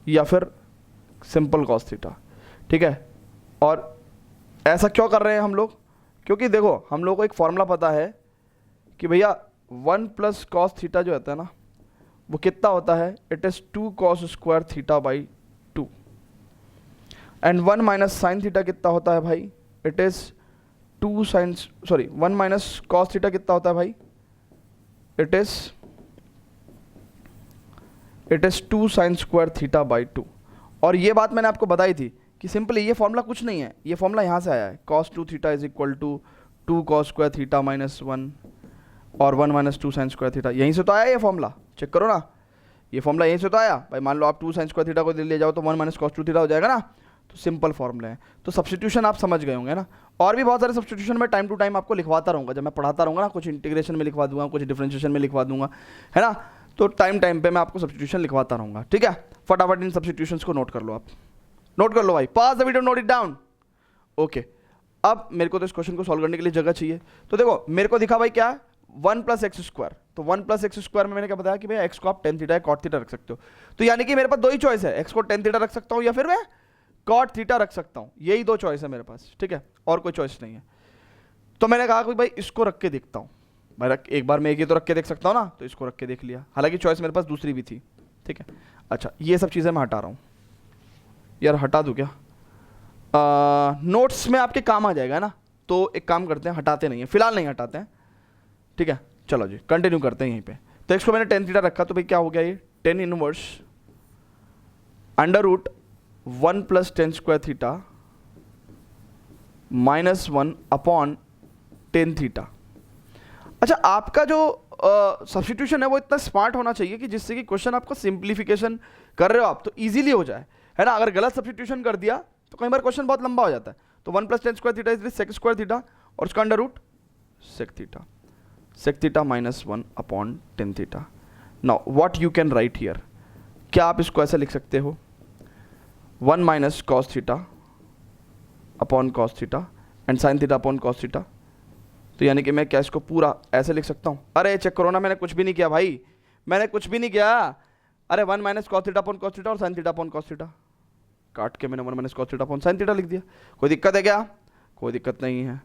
या फिर सिंपल कॉस थीटा, ठीक है। और ऐसा क्यों कर रहे हैं हम लोग, क्योंकि देखो हम लोग को एक फॉर्मूला पता है कि भैया 1 प्लस कॉस थीटा जो होता है ना, वो कितना होता है, it is 2 cos square theta by 2, and 1 minus sine theta कितना होता है भाई, it is 1 minus cos theta कितना होता है भाई, it is 2 sine square theta by 2। और ये बात मैंने आपको बताई थी कि सिंपली ये फॉर्मूला कुछ नहीं है, ये फॉर्मूला यहाँ से आया है, cos 2 theta is equal to 2 cos square theta minus 1 और 1 माइनस 2 साइन स्क्वायर थीटा, यहीं से तो आया ये फॉर्मूला, चेक करो ना, ये फॉर्मूला यहीं से तो आया भाई। मान लो आप 2 साइन स्क्वायर थीटा को ले जाओ तो 1 माइनस कॉस 2 थीटा हो जाएगा ना, तो सिंपल फॉर्मूला है। तो सब्स्टिट्यूशन आप समझ गए होंगे ना। और भी बहुत सारे सब्स्टिट्यूशन मैं टाइम टू टाइम आपको लिखवाता रहूँगा, जब मैं पढ़ाता रहूँगा ना, कुछ इंटीग्रेशन में लिखवा दूंगा, कुछ डिफरेंशिएशन में लिखवा दूंगा, है ना। तो टाइम टाइम पे मैं आपको सब्स्टिट्यूशन लिखवाता रहूँगा, ठीक है। फटाफट इन सब्स्टिट्यूशंस को नोट कर लो, आप नोट कर लो भाई, pause the video, note it down. Okay, अब मेरे को तो इस क्वेश्चन को सॉल्व करने के लिए जगह चाहिए। तो देखो मेरे को दिखा भाई क्या, 1 प्लस एक्स स्क्वायर, तो 1 प्लस एक्स स्क्वायर में मैंने क्या बताया कि भाई एक्स को आप टेन थीटा या कॉट थीटा रख सकते हो। तो यानी कि मेरे पास दो ही चॉइस है, एक्स को टेन थीटा रख सकता हूँ या फिर मैं कॉट थीटा रख सकता हूँ, यही दो चॉइस है मेरे पास, ठीक है, और कोई चॉइस नहीं है। तो मैंने कहा कि भाई इसको रख के देखता हूँ, मैं एक बार मैं एक ही तो रख के देख सकता हूँ ना, तो इसको रख के देख लिया, हालांकि चॉइस मेरे पास दूसरी भी थी, ठीक है। अच्छा, ये सब चीज़ें मैं हटा रहा हूँ यार, हटा दूँ क्या, नोट्स में आपके काम आ जाएगा ना, तो एक काम करते हैं, हटाते नहीं है फिलहाल, नहीं हटाते हैं, ठीक है। चलो जी कंटिन्यू करते हैं यहीं पे। तो एक्स को मैंने टेन थीटा रखा, तो भाई क्या हो गया, ये 10 inverse under root 1 plus tan square theta minus 1 upon 10 theta. अच्छा, आपका जो सब्स्टिट्यूशन है वो इतना स्मार्ट होना चाहिए कि जिससे कि क्वेश्चन आपका सिंप्लीफिकेशन कर रहे हो आप तो इजीली हो जाए, है ना। अगर गलत सब्स्टिट्यूशन कर दिया तो कई बार क्वेश्चन बहुत लंबा हो जाता है। तो 1 plus tan square theta is sec square theta, और उसका under root sec theta minus 1 upon 10 theta. Now what you can write here, क्या आप इसको ऐसा लिख सकते हो, 1 minus cos theta upon cos theta and sine theta upon cos theta. तो यानी कि मैं क्या इसको पूरा ऐसे लिख सकता हूँ, अरे चेक करो ना, मैंने कुछ भी नहीं किया भाई, मैंने कुछ भी नहीं किया। अरे 1 minus cos theta upon cos theta और sine theta upon cos theta, काट के मैंने 1 minus cos theta upon sine theta लिख दिया। कोई दिक्कत है क्या, कोई दिक्कत नहीं है।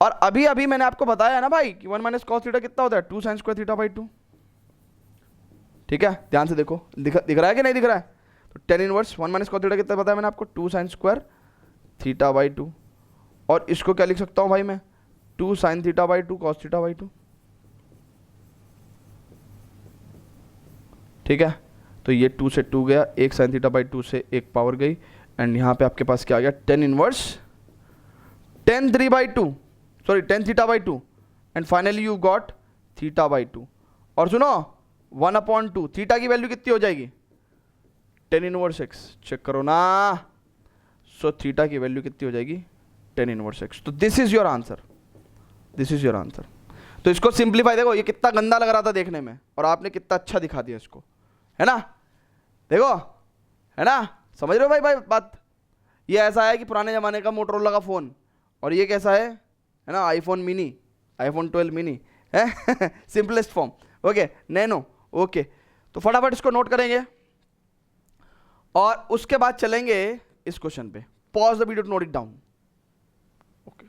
और अभी अभी मैंने आपको बताया ना भाई कि 1 माइनस कॉस थीटा कितना होता है, 2 साइन स्क्वायर थीटा बाई 2, ठीक है। ध्यान से देखो, दिख रहा है कि नहीं दिख रहा है। तो 10 इनवर्स 1 माइनस कॉस थीटा कितना बताया मैंने आपको, 2 साइन स्क्वायर थीटा बाई 2, और इसको क्या लिख सकता हूँ भाई मैं, 2 sine theta by 2 cos theta by 2, ठीक है। तो ये 2 से 2 गया, एक साइन थीटा बाई 2 से एक पावर गई, एंड यहाँ पे आपके पास क्या आ गया, 10 inverse 10 3 by 2, sorry 10 theta by 2, and finally you got theta by 2। और सुनो 1 अपॉन 2, थीटा की वैल्यू कितनी हो जाएगी, 10 इनवर्स एक्स, चेक करो ना। सो थीटा की वैल्यू कितनी हो जाएगी, 10 इनवर्स एक्स। तो this is your answer, this is your answer. तो इसको सिंप्लीफाई, देखो ये कितना गंदा लग रहा था देखने में, और आपने कितना अच्छा दिखा दिया इसको, है ना। देखो, है ना, समझ रहे हो भाई बात। ये ऐसा है कि पुराने जमाने का मोटरोला का फोन, और ये कैसा है ना, आईफोन मिनी, आईफोन 12 मिनी है simplest form, okay, nano, okay. तो फटाफट इसको नोट करेंगे और उसके बाद चलेंगे इस क्वेश्चन पे। Pause the video to note it down. Okay,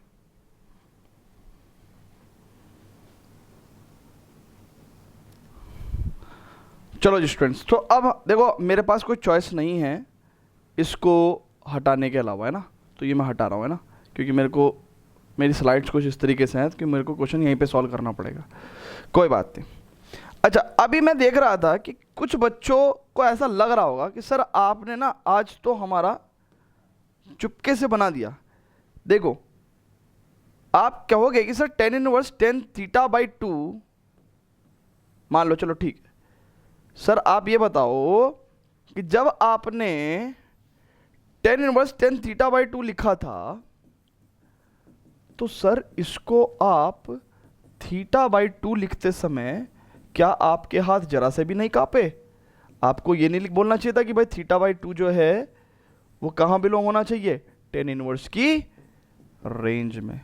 चलो जी स्टूडेंट्स, तो अब देखो मेरे पास कोई चॉइस नहीं है इसको हटाने के अलावा, है ना। तो ये मैं हटा रहा हूँ, है ना, क्योंकि मेरे को मेरी स्लाइड्स कुछ इस तरीके से हैं कि मेरे को क्वेश्चन यहीं पे सॉल्व करना पड़ेगा। कोई बात नहीं। अच्छा, अभी मैं देख रहा था कि कुछ बच्चों को ऐसा लग रहा होगा कि सर आपने ना आज तो हमारा चुपके से बना दिया। देखो आप कहोगे कि sir tan inverse tan theta by 2 मान लो, चलो ठीक है सर, आप ये बताओ कि जब आपने tan inverse tan theta by 2 लिखा था तो सर इसको आप थीटा बाई 2 लिखते समय क्या आपके हाथ जरा से भी नहीं कांपे? आपको ये नहीं बोलना चाहिए था कि भाई थीटा बाई 2 जो है वो कहां बिलोंग होना चाहिए? tan इनवर्स की रेंज में।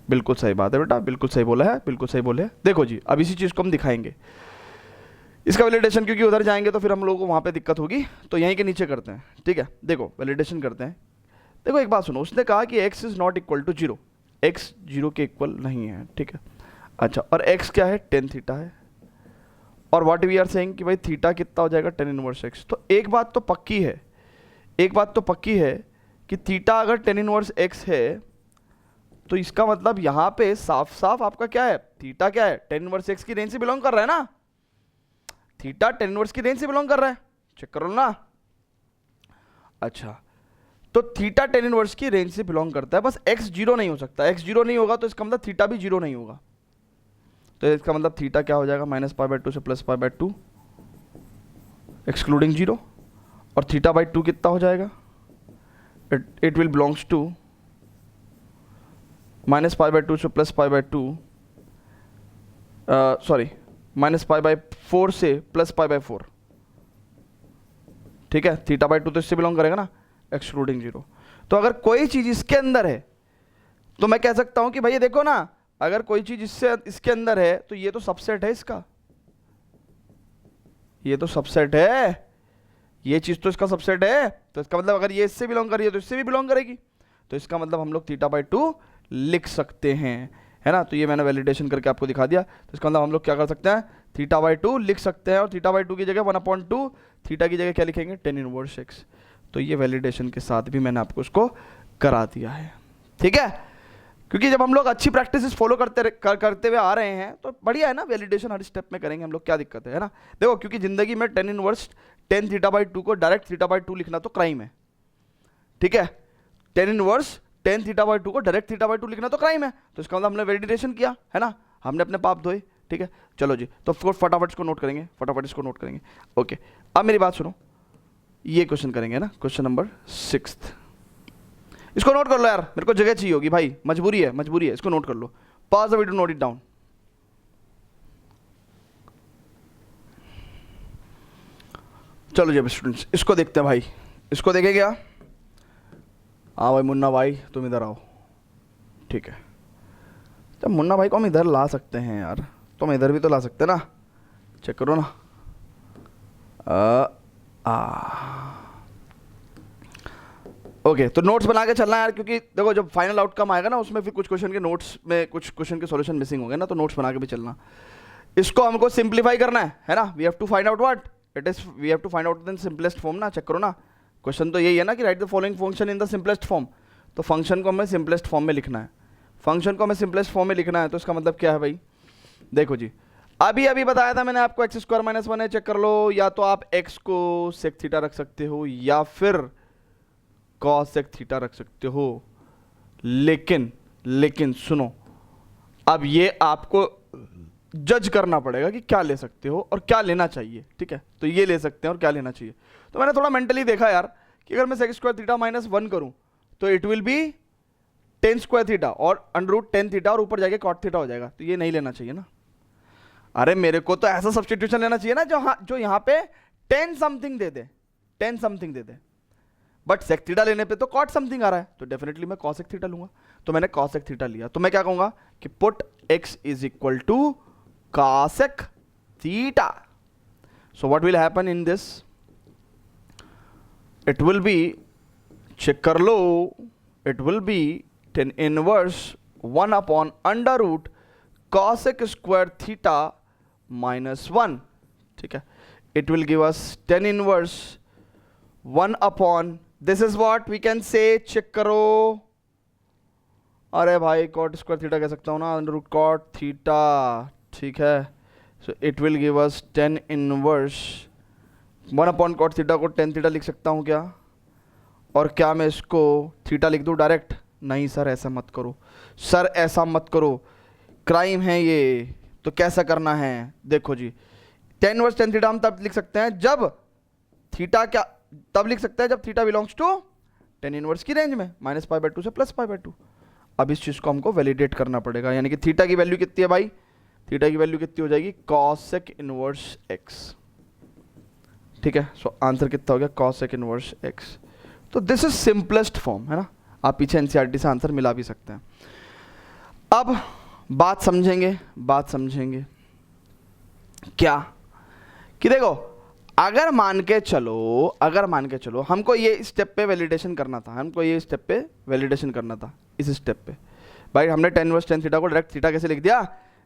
बिल्कुल सही बात है बेटा, बिल्कुल सही बोला है, बिल्कुल सही बोले। देखो जी, अब इसी चीज को हम दिखाएंगे इसका वैलिडेशन, क्योंकि उधर जाएंगे तो फिर हम लोगों को वहां पे दिक्कत होगी, तो यहीं के नीचे करते हैं। ठीक है, देखो वैलिडेशन करते हैं। देखो एक बात सुनो, उसने कहा कि x is not equal to 0, x 0 के इक्वल नहीं है। ठीक है, अच्छा, और x क्या है? tan थीटा है। और व्हाट वी आर सेइंग कि भाई थीटा कितना हो जाएगा? tan inverse x। तो एक बात तो पक्की है, एक बात तो पक्की है कि थीटा अगर tan इनवर्स x है तो इसका मतलब यहां पे साफ साफ आपका क्या है? थीटा क्या है? tan इनवर्स x की रेंज से बिलोंग कर रहा है ना। थीटा tan इनवर्स की रेंज से बिलोंग कर रहा है, चेक करो ना। अच्छा, तो थीटा tan इनवर्स की रेंज से बिलोंग करता है, बस x 0 नहीं हो सकता। x 0 नहीं होगा तो इसका मतलब थीटा भी 0 नहीं होगा। तो इसका मतलब थीटा क्या हो जाएगा? -π/2 से +π/2 एक्सक्लूडिंग 0। और थीटा बाई 2 कितना हो जाएगा? इट विल बिलोंग्स टू -π/2 से +π/2, सॉरी -π/4 से +π/4। ठीक है, थीटा बाई 2 तो इससे बिलोंग करेगा ना, एक्सक्लूडिंग 0। तो अगर कोई चीज इसके अंदर है तो मैं कह सकता हूं कि भाई देखो ना, अगर कोई चीज इसके अंदर है तो ये तो सबसेट है इसका, ये तो सबसेट है, ये चीज तो इसका सबसेट है। तो इसका मतलब अगर ये इससे बिलोंग कर रही है तो इससे भी बिलोंग करेगी, तो इसका मतलब हम लोग थीटा बाई 2 लिख सकते हैं, है ना। तो ये मैंने वैलिडेशन करके आपको दिखा दिया। तो इसका मतलब हम लोग क्या कर सकते हैं? थीटा बाई 2 लिख सकते हैं, और थीटा बाई 2 की जगह 1/2 थीटा की जगह क्या लिखेंगे? tan inverse x। तो ये वैलिडेशन के साथ भी मैंने आपको उसको करा दिया है। ठीक है, क्योंकि जब हम लोग अच्छी प्रैक्टिस फॉलो करते हुए आ रहे हैं तो बढ़िया है ना, वैलिडेशन हर स्टेप में करेंगे हम लोग, क्या दिक्कत है ना। देखो क्योंकि जिंदगी में tan inverse tan theta by 2 को डायरेक्ट थीटा बाई 2 लिखना तो क्राइम है। ठीक है, tan inverse tan theta by 2 को डायरेक्ट थीटा बाई 2 लिखना तो क्राइम है। तो इसका मतलब हमने वैलिडेशन किया है ना, हमने अपने पाप धोए। ठीक है, चलो जी, तो फटाफट इसको नोट करेंगे, फटाफट इसको नोट करेंगे। ओके, अब मेरी बात सुनो, ये क्वेश्चन करेंगे ना, क्वेश्चन नंबर 6। इसको नोट कर लो यार, मेरे को जगह चाहिए होगी भाई, मजबूरी है, मजबूरी है, इसको नोट कर लो। Pause the video, note it down. चलो जी स्टूडेंट्स, इसको देखते हैं भाई, इसको देखें क्या? हाँ भाई मुन्ना भाई तुम इधर आओ। ठीक है, जब मुन्ना भाई को हम इधर ला सकते हैं यार, तो हम इधर भी तो ला सकते हैं ना, चेक करो ना। ओके, तो नोट्स बना के चलना यार, क्योंकि देखो जब फाइनल आउटकम आएगा ना उसमें फिर कुछ क्वेश्चन के नोट्स में कुछ क्वेश्चन के सॉल्यूशन मिसिंग होंगे ना, तो नोट्स बना के भी चलना। इसको हमको सिंप्लीफाई करना है ना। We have to find out what it is, we have to find out in simplest form ना। चेक करो ना, क्वेश्चन तो यही है ना कि write the following function in the simplest form. तो फंक्शन को हमें सिंपलेस्ट फॉर्म में लिखना है, फंक्शन को हमें सिंपलेस्ट फॉर्म में लिखना है। तो इसका मतलब क्या है भाई? देखो जी, अभी अभी बताया था मैंने आपको x² - 1 है, चेक कर लो। या तो आप x को sec थीटा रख सकते हो या फिर cos sec थीटा रख सकते हो। लेकिन सुनो, अब ये आपको जज करना पड़ेगा कि क्या ले सकते हो और क्या लेना चाहिए। ठीक है, तो ये ले सकते हैं और क्या लेना चाहिए। तो मैंने थोड़ा मेंटली देखा यार कि अगर मैं sec² थीटा -1 करूं तो it will B tan² theta और √tan थीटा और ऊपर जाके cot थीटा हो जाएगा। तो ये नहीं लेना चाहिए ना। अरे मेरे को तो ऐसा सब्स्टिट्यूशन लेना चाहिए ना जो यहाँ पे tan something they they, tan something they they. But sec theta लेने पे तो cot समथिंग आ रहा है, तो डेफिनेटली मैं cos sec थीटा लूंगा। तो मैंने cos sec थीटा लिया, तो मैं क्या कहूंगा कि put x is equal to cos sec theta. So what will happen in this? It will be, check कर लो, it will be tan inverse 1/√cos sec² theta -1। ठीक है, it will give us tan inverse 1 upon, this is what we can say, check करो, अरे भाई cot स्क्वायर थीटा कह सकता हूँ ना, अंडर रूट कॉट थीटा, ठीक है, so it will give us tan inverse 1 upon cot theta को tan थीटा लिख सकता हूँ क्या, और क्या मैं इसको थीटा लिख दूँ डायरेक्ट, नहीं सर ऐसा मत करो, सर ऐसा मत करो, क्राइम है ये, तो कैसा करना है, देखो जी tan इनवर्स tan थीटा हम तब लिख सकते हैं जब थीटा क्या, तब लिख सकते हैं जब theta belongs to tan inverse की रेंज में -π/2 से +π/2। अब इस चीज को हमको वैलिडेट करना पड़ेगा, यानी कि थीटा की वैल्यू कितनी है भाई, थीटा की वैल्यू कितनी हो जाएगी cosec इनवर्स x, ठीक है, सो आंसर कितना हो गया cosec इनवर्स x। तो दिस इज सिंपलेस्ट फॉर्म है ना, आप पीछे एनसीईआरटी से आंसर मिला भी सकते हैं। अब बात समझेंगे क्या, कि देखो अगर मान के चलो हमको ये स्टेप पे वैलिडेशन करना था, इस स्टेप पे भाई हमने tan इनवर्स tan थीटा को डायरेक्ट थीटा कैसे लिख दिया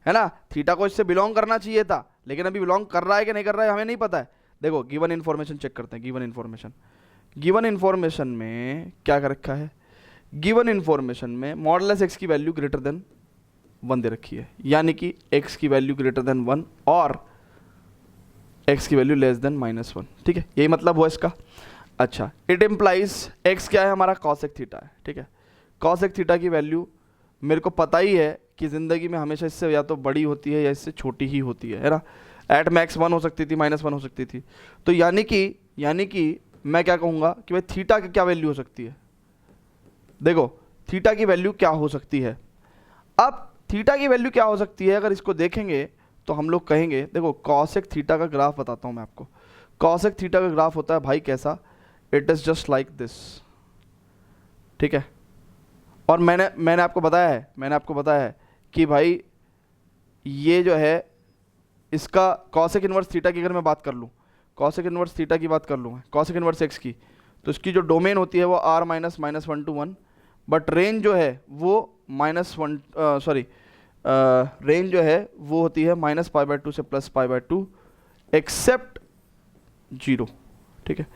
है ना, थीटा को इससे बिलोंग करना चाहिए था, लेकिन अभी बिलोंग कर रहा है कि नहीं कर रहा है हमें नहीं पता है। देखो गिवन इन्फॉर्मेशन चेक करते हैं, गिवन इन्फॉर्मेशन में क्या कर रखा है, गिवन इन्फॉर्मेशन में मॉडुलस x की वैल्यू ग्रेटर देन 1 दे रखी है, यानी कि x की वैल्यू ग्रेटर देन 1 और x की वैल्यू लेस देन -1, ठीक है, यही मतलब हुआ इसका। अच्छा, इट इम्प्लाइज x क्या है हमारा cosec थीटा है, ठीक है, cosec थीटा की वैल्यू मेरे को पता ही है कि ज़िंदगी में हमेशा इससे या तो बड़ी होती है या इससे छोटी ही होती है ना, एट मैक्स 1 हो सकती थी, -1 हो सकती थी, तो यानी कि मैं क्या कहूँगा कि भाई थीटा की क्या वैल्यू हो सकती है, देखो थीटा की वैल्यू क्या हो सकती है। अब थीटा की वैल्यू क्या हो सकती है, अगर इसको देखेंगे तो हम लोग कहेंगे, देखो cosec थीटा का ग्राफ बताता हूँ मैं आपको, cosec थीटा का ग्राफ होता है भाई कैसा, it is just like this, ठीक है, और मैंने आपको बताया है कि भाई ये जो है इसका cosec इनवर्स थीटा की अगर मैं बात कर लूँ, cosec इनवर्स थीटा की बात कर लूँ, cosec इनवर्स x की, तो इसकी जो डोमेन होती है वो r -1 to 1, बट रेंज जो है वो रेंज जो है वो होती है -π/2 से +π/2 एक्सेप्ट 0, ठीक है।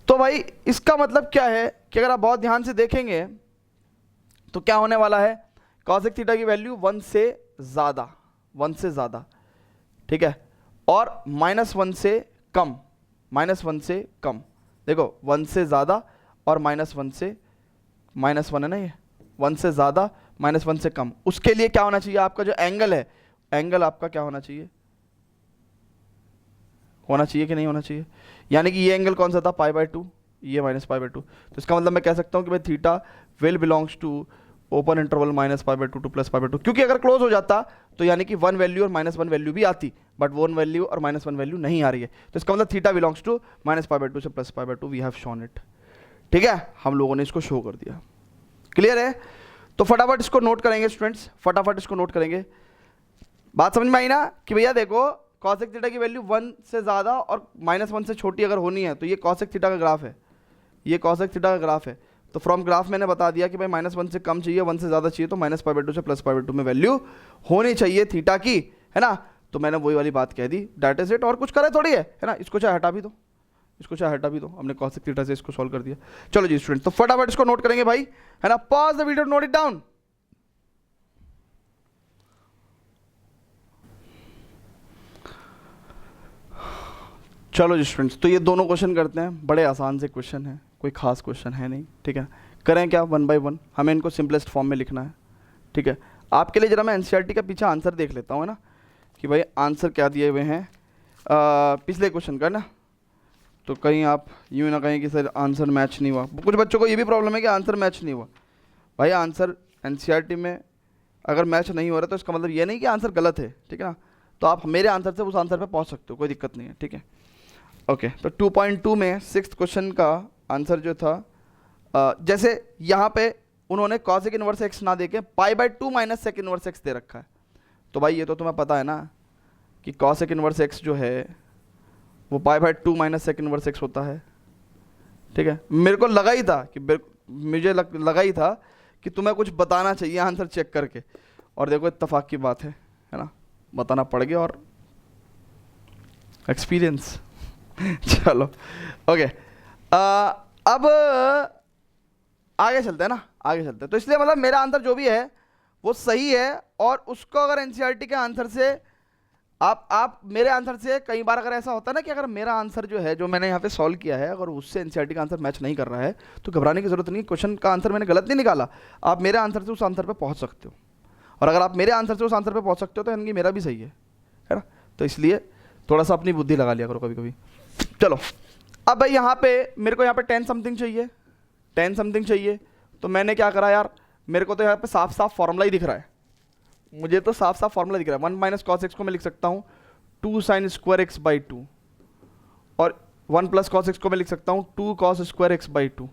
तो भाई इसका मतलब क्या है कि अगर आप बहुत ध्यान से देखेंगे तो क्या होने वाला है, cosec थीटा की वैल्यू 1 से ज़्यादा, ठीक है, और -1 से कम, देखो 1 से ज़्यादा और -1 से -1 है ना, ये 1 से ज़्यादा -1 से कम, उसके लिए क्या होना चाहिए, आपका जो एंगल है, एंगल आपका क्या होना चाहिए कि नहीं होना चाहिए, यानी कि ये एंगल कौन सा था π/2, ये -π/2, तो इसका मतलब मैं कह सकता हूँ कि भाई theta will belongs to open interval -π/2 to +π/2, क्योंकि अगर क्लोज हो जाता तो यानी कि 1 वैल्यू और -1 वैल्यू भी आती, बट 1 वैल्यू और -1 वैल्यू नहीं आ रही है, तो इसका मतलब थीटा बिलोंग्स टू -π/2 से +π/2, वी हैव शोन इट, ठीक है, हम लोगों ने इसको शो कर दिया, क्लियर है। तो फटाफट इसको नोट करेंगे स्टूडेंट्स, बात समझ में आई ना, कि भैया देखो cosec थीटा की वैल्यू 1 से ज़्यादा और -1 से छोटी अगर होनी है तो ये cosec थीटा का ग्राफ है, तो फ्रॉम ग्राफ मैंने बता दिया कि भाई -1 से कम चाहिए, 1 से ज़्यादा चाहिए, तो -π/2 से +π/2 में वैल्यू होनी चाहिए थीटा की, है ना, तो मैंने वही वाली बात कह दी, दैट इज इट, और कुछ करे थोड़ी है ना, इसको चाहे हटा भी दो, हमने cosec थीटा से इसको सॉल्व कर दिया। चलो जी स्टूडेंट, तो फटाफट इसको नोट करेंगे भाई, है ना, pause the video, note it down. चलो जी स्टूडेंट्स, तो ये दोनों क्वेश्चन करते हैं, बड़े आसान से क्वेश्चन है, कोई खास क्वेश्चन है नहीं, ठीक है, करें क्या 1 by 1, हमें इनको सिंपलेस्ट फॉर्म में लिखना है, ठीक है। आपके लिए जरा मैं एनसीईआरटी का पीछे आंसर देख लेता हूँ, है ना, कि भाई आंसर क्या दिए हुए हैं पिछले क्वेश्चन का ना, तो कहीं आप यूँ ना कहें कि सर आंसर मैच नहीं हुआ, कुछ बच्चों को ये भी प्रॉब्लम है कि आंसर मैच नहीं हुआ, भाई आंसर एनसीईआरटी में अगर मैच नहीं हो रहा तो इसका मतलब ये नहीं कि आंसर गलत है, ठीक है ना, तो आप मेरे आंसर से उस आंसर पे पहुंच सकते हो, कोई दिक्कत नहीं है, ठीक है। ओके, तो 2.2 में 6th क्वेश्चन का आंसर जो था, जैसे यहाँ पे उन्होंने cosec इनवर्स x ना देके π/2 - sec इनवर्स x दे रखा है, तो भाई ये तो तुम्हें पता है ना कि cosec इनवर्स x जो है वो π/2 - sec इनवर्स x होता है, ठीक है। मेरे को लगा ही था कि तुम्हें कुछ बताना चाहिए आंसर चेक करके, और देखो इत्तेफाक की बात है ना, बताना पड़ गया, और एक्सपीरियंस। चलो ओके, अब आगे चलते हैं ना, आगे चलते हैं। तो इसलिए मतलब मेरा आंसर जो भी है वो सही है, और उसको अगर एनसीईआरटी के आंसर से आप मेरे आंसर से, कई बार अगर ऐसा होता है ना कि अगर मेरा आंसर जो है, जो मैंने यहाँ पे सॉल्व किया है, अगर उससे एनसीईआरटी का आंसर मैच नहीं कर रहा है, तो घबराने की जरूरत नहीं। क्वेश्चन का आंसर मैंने गलत नहीं निकाला, आप मेरे आंसर से उस आंसर पे पहुँच सकते हो, और अगर आप मेरे आंसर से उस आंसर पे पहुँच सकते हो तो यानी कि मेरा भी सही है ना। तो इसलिए थोड़ा सा अपनी बुद्धि लगा लिया करो कभी कभी। चलो अब भाई यहाँ पे मेरे को यहाँ पे 10 समथिंग चाहिए, 10 समथिंग चाहिए। तो मैंने क्या करा यार, मेरे को तो यहाँ पे साफ साफ फॉर्मूला ही दिख रहा है, मुझे तो साफ साफ फॉर्मूला दिख रहा है। 1 माइनस कॉस एक्स को मैं लिख सकता हूँ 2 साइन स्क्वायर एक्स बाई 2, और 1 प्लस कॉस एक्स को मैं लिख सकता हूँ 2 कॉस स्क्वायर एक्स बाई 2,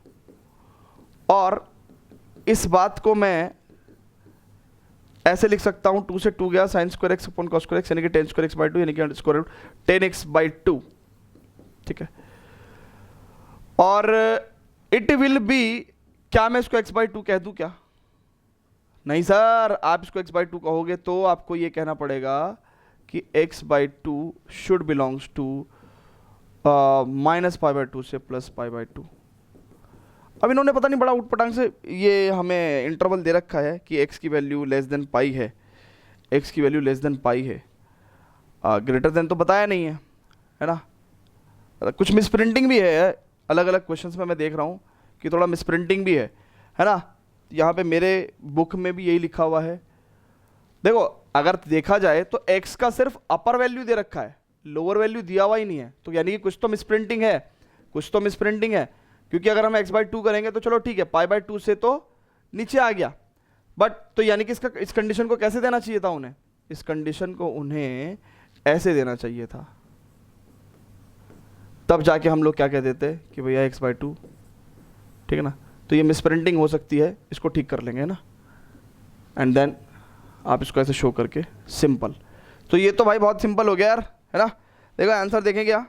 और इस बात को मैं ऐसे लिख सकता हूँ 2 से 2 गया, sine square x upon cos square x यानी कि 10 स्क्वायर एक्स बाई 2 यानी कि स्क्वायर रूट 10x बाई 2, ठीक है। और इट विल बी, क्या मैं इसको x बाई 2 कह दूं क्या? नहीं सर, आप इसको x बाई 2 कहोगे तो आपको ये कहना पड़ेगा कि x by 2 should belongs to minus pi by 2 से प्लस पाई बाई 2। अब इन्होंने पता नहीं बड़ा उटपटांग से ये हमें इंटरवल दे रखा है कि x की वैल्यू लेस देन पाई है, x की वैल्यू लेस देन पाई है, ग्रेटर देन तो बताया नहीं है ना। कुछ मिसप्रिंटिंग भी है अलग अलग क्वेश्चंस में, मैं देख रहा हूँ कि थोड़ा मिसप्रिंटिंग भी है ना। यहाँ पे मेरे बुक में भी यही लिखा हुआ है। देखो अगर देखा जाए तो x का सिर्फ अपर वैल्यू दे रखा है, लोअर वैल्यू दिया हुआ ही नहीं है, तो यानी कि कुछ तो मिसप्रिंटिंग है, कुछ तो मिसप्रिंटिंग है। क्योंकि अगर हम x बाई 2 करेंगे तो चलो ठीक है, पाई बाई 2 से तो नीचे आ गया, बट तो यानी कि इस कंडीशन को कैसे देना चाहिए था उन्हें, इस कंडीशन को उन्हें ऐसे देना चाहिए था, तब जाके हम लोग क्या कह देते कि भैया x बाई 2, ठीक है ना। तो ये मिसप्रिंटिंग हो सकती है, इसको ठीक कर लेंगे ना, एंड देन आप इसको ऐसे शो करके सिंपल। तो ये तो भाई बहुत सिंपल हो गया यार, है ना। देखो आंसर देखें, क्या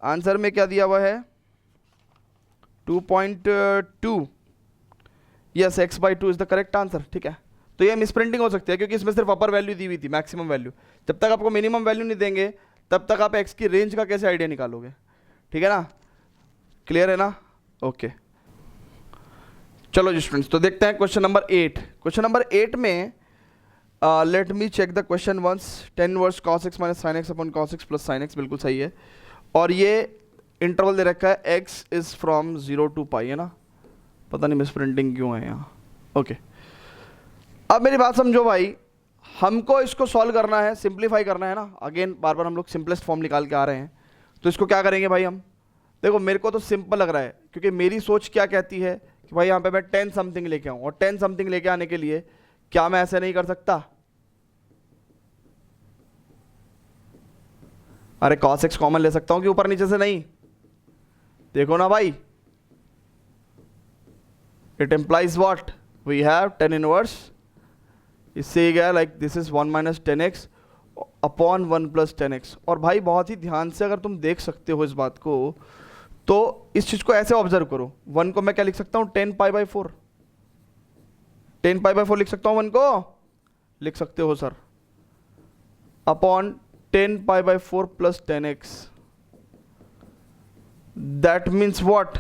आंसर में क्या दिया हुआ है 2.2, yes x by 2 is the correct answer, ठीक है। तो ये मिसप्रिंटिंग हो सकती है क्योंकि इसमें सिर्फ अपर वैल्यू दी हुई थी, मैक्सिमम वैल्यू। जब तक आपको मिनिमम वैल्यू नहीं देंगे तब तक आप x की रेंज का कैसे आइडिया निकालोगे, ठीक है ना। क्लियर है ना, ओके। चलो जी स्टूडेंट्स, तो देखते हैं क्वेश्चन नंबर 8। क्वेश्चन नंबर 8 में let me check the question once. 10 inverse cos x minus sin x upon cos x plus sin x, बिल्कुल सही है। और ये इंटरवल दे रखा है x इज फ्रॉम 0 टू पाई, है ना। पता नहीं मिसप्रिंटिंग क्यों है यहाँ, ओके। अब मेरी बात समझो भाई, हमको इसको सॉल्व करना है, सिंप्लीफाई करना है ना। अगेन बार बार हम लोग सिंपलेस्ट फॉर्म निकाल के आ रहे हैं, तो इसको क्या करेंगे भाई हम। देखो मेरे को तो सिंपल लग रहा है क्योंकि मेरी सोच क्या कहती है कि भाई यहाँ पे मैं 10 समथिंग लेके आऊँ, और 10 समथिंग लेके आने के लिए क्या मैं ऐसे नहीं कर सकता, अरे cos x कॉमन ले सकता हूँ कि ऊपर नीचे से नहीं। देखो ना भाई, it implies what, we have 10 inverse, इससे ये गया like this is 1 minus 10x upon 1 plus 10x। और भाई बहुत ही ध्यान से अगर तुम देख सकते हो इस बात को, तो इस चीज को ऐसे ऑब्जर्व करो। 1 को मैं क्या लिख सकता हूँ 10 पाई बाई 4, 10 पाई बाई 4 लिख सकता हूँ 1 को, लिख सकते हो sir, upon 10 pi by 4 plus 10x। That means what,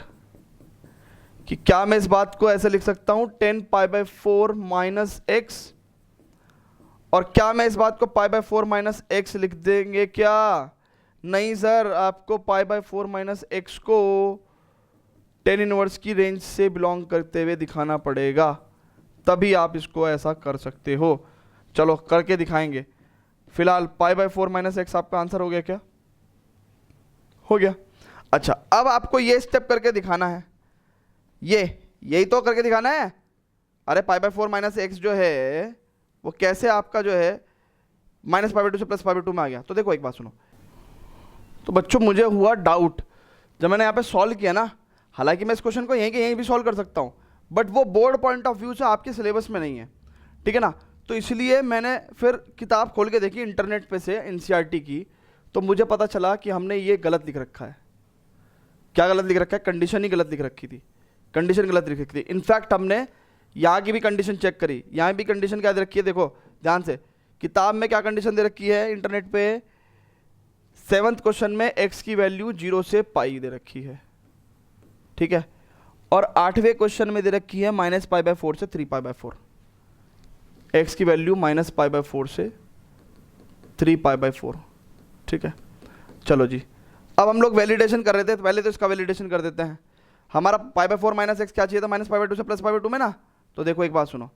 कि क्या मैं इस बात को ऐसे लिख सकता हूं 10 पाई बाई 4 माइनस एक्स, और क्या मैं इस बात को पाई बाई 4 माइनस एक्स लिख देंगे क्या? नहीं सर, आपको पाई बाई 4 माइनस एक्स को 10 इनवर्स की रेंज से बिलोंग करते हुए दिखाना पड़ेगा, तभी आप इसको ऐसा कर सकते हो। चलो करके दिखाएंगे। फिलहाल पाई बाई 4 माइनस एक्स आपका आंसर हो गया क्या? हो गया। अच्छा, अब आपको ये स्टेप करके दिखाना है, यही तो करके दिखाना है। अरे पाई बाई 4 माइनस एक्स जो है वो कैसे आपका जो है माइनस पाई बाई 2 से प्लस पाई बाई 2 में आ गया। तो देखो एक बात सुनो, तो बच्चों मुझे हुआ डाउट जब मैंने यहाँ पे सॉल्व किया ना, हालांकि मैं इस क्वेश्चन को यहीं के यहीं भी सॉल्व कर सकता हूँ, बट वो बोर्ड पॉइंट ऑफ व्यू से आपके सिलेबस में नहीं है, ठीक है ना। तो इसलिए मैंने फिर किताब खोल के देखी इंटरनेट पे से एनसीईआरटी की, तो मुझे पता चला कि हमने ये गलत लिख रखा है। क्या गलत लिख रखा है? कंडीशन ही गलत लिख रखी थी, कंडीशन गलत लिख रखी थी। इनफैक्ट हमने यहाँ की भी कंडीशन चेक करी, यहाँ भी कंडीशन क्या दे रखी है, देखो ध्यान से, किताब में क्या कंडीशन दे रखी है इंटरनेट पे, 7th क्वेश्चन में x की वैल्यू 0 से पाई दे रखी है, ठीक है, और 8वें क्वेश्चन में दे रखी है -π/4 से 3π/4। x की वैल्यू -π/4 से 3π/4, ठीक है। चलो जी, अब हम लोग वैलिडेशन कर रहे थे, तो पहले तो इसका वैलिडेशन कर देते हैं। हमारा π/4 -x क्या चाहिए था, -π/2 से +π/2 में ना। तो देखो एक बात सुनो,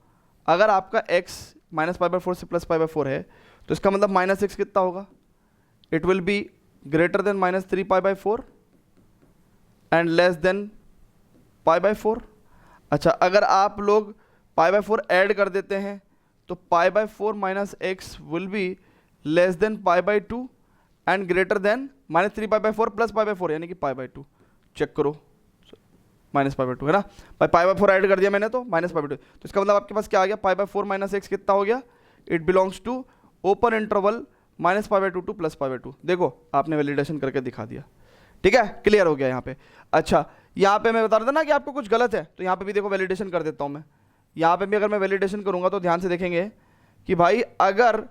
अगर आपका x -π/4 से +π/4 है तो इसका मतलब -x कितना होगा, it will be greater than -3π/4 and less than π/4। अच्छा, अगर आप लोग π/4 ऐड कर देते हैं तो π/4 - x will be less than π/2 and greater than -3π/4 + π/4 यानी कि π/2। चेक करो, -π/2 है ना, π/4 ऐड कर दिया मैंने तो -π/2, तो इसका मतलब आपके पास क्या आ गया, π/4 - x कितना हो गया, it belongs to open interval -π/2 to +π/2। देखो आपने वैलिडेशन करके दिखा दिया, ठीक है, क्लियर हो गया यहाँ पे। अच्छा, यहाँ पे मैं बता रहा था ना कि आपको कुछ गलत है, तो यहाँ पे भी देखो वैलिडेशन कर देता हूँ मैं। यहाँ पे भी अगर मैं वैलिडेशन करूँगा तो ध्यान से देखेंगे कि भाई अगर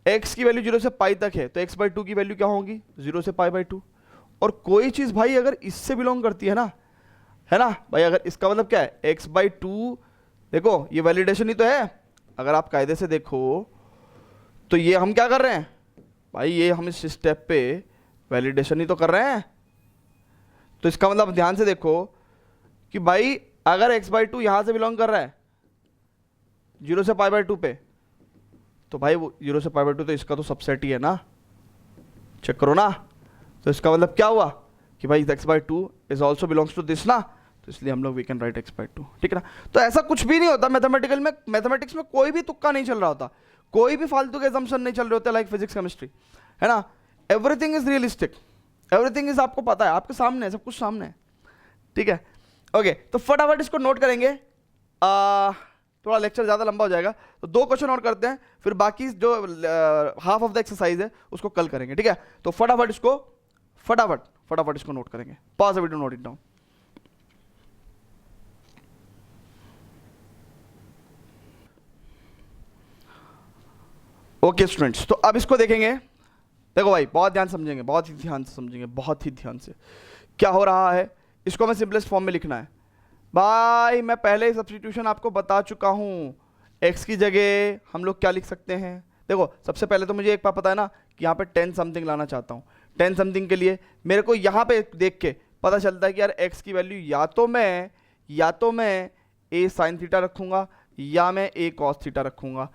x की वैल्यू 0 से पाई तक है तो x/2 की वैल्यू क्या होगी, 0 से π/2। और कोई चीज़ भाई अगर इससे बिलोंग करती है ना भाई, अगर इसका मतलब क्या है, x/2, देखो ये वैलिडेशन ही तो है। अगर आप कायदे से देखो तो ये हम क्या कर रहे हैं भाई, ये हम इस स्टेप पे वैलिडेशन ही तो कर रहे हैं। तो इसका मतलब ध्यान से देखो कि भाई अगर x/2 यहां से बिलोंग कर रहा है 0 से π/2 पे, तो भाई वो 0 से π/2 तो इसका तो सबसेट ही है ना, चेक करो ना। तो इसका मतलब क्या हुआ कि भाई x/2 is also belongs to this ना, तो इसलिए हम लोग वी कैन राइट x/2, ठीक है ना। तो ऐसा कुछ भी नहीं होता मैथमेटिक्स में कोई भी तुक्का नहीं चल रहा होता, कोई भी फालतू के assumption नहीं चल रहे होते, लाइक फिजिक्स केमिस्ट्री, है ना। Everything is realistic, everything is आपको पता है, आपके सामने है, सब कुछ सामने है, ठीक है। ओके, तो फटाफट इसको नोट करेंगे, थोड़ा लेक्चर ज़्यादा लंबा हो जाएगा, तो 2 क्वेश्चन और करते हैं, फिर बाकी जो हाफ ऑफ द एक्सरसाइज है उसको कल करेंगे, ठीक है। तो फटाफट इसको नोट करेंगे, pause video, note it down. Okay students, तो अब इसको देखेंगे। देखो भाई बहुत ध्यान समझेंगे, बहुत ही ध्यान से समझेंगे, बहुत ही ध्यान से क्या हो रहा है। इसको मैं सिंपलेस्ट फॉर्म में लिखना है भाई, मैं पहले ही सब्स्टिट्यूशन आपको बता चुका हूँ। x की जगह हम लोग क्या लिख सकते हैं, देखो सबसे पहले तो मुझे एक बात पता है ना कि यहाँ पे 10 समथिंग लाना चाहता हूँ। 10 समथिंग के लिए मेरे को यहाँ पे देख के पता चलता है कि यार x की वैल्यू या तो मैं a sin थीटा रखूँगा या मैं a cos थीटा रखूँगा।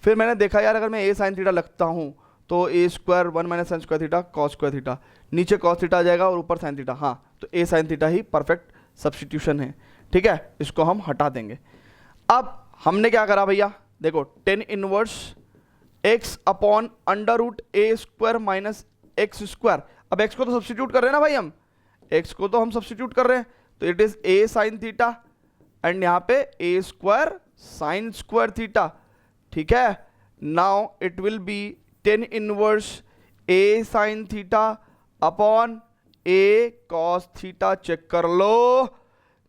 फिर मैंने देखा यार अगर मैं a sin थीटा लगता हूँ तो a square 1 - sin square theta cos square theta, नीचे cos थीटा आ जाएगा और ऊपर sin थीटा, हाँ तो a sin theta he perfect substitution है, ठीक है। इसको हम हटा देंगे। अब हमने क्या करा भैया, देखो 10 inverse x upon √a square minus x square. अब x को तो सब्स्टिट्यूट कर रहे हैं ना भाई, हम x को तो हम सब्स्टिट्यूट कर रहे हैं, तो it is a sin theta and यहाँ पे a square sin square theta, ठीक है। Now it will be 10 inverse a sin theta upon a cos theta, check कर लो।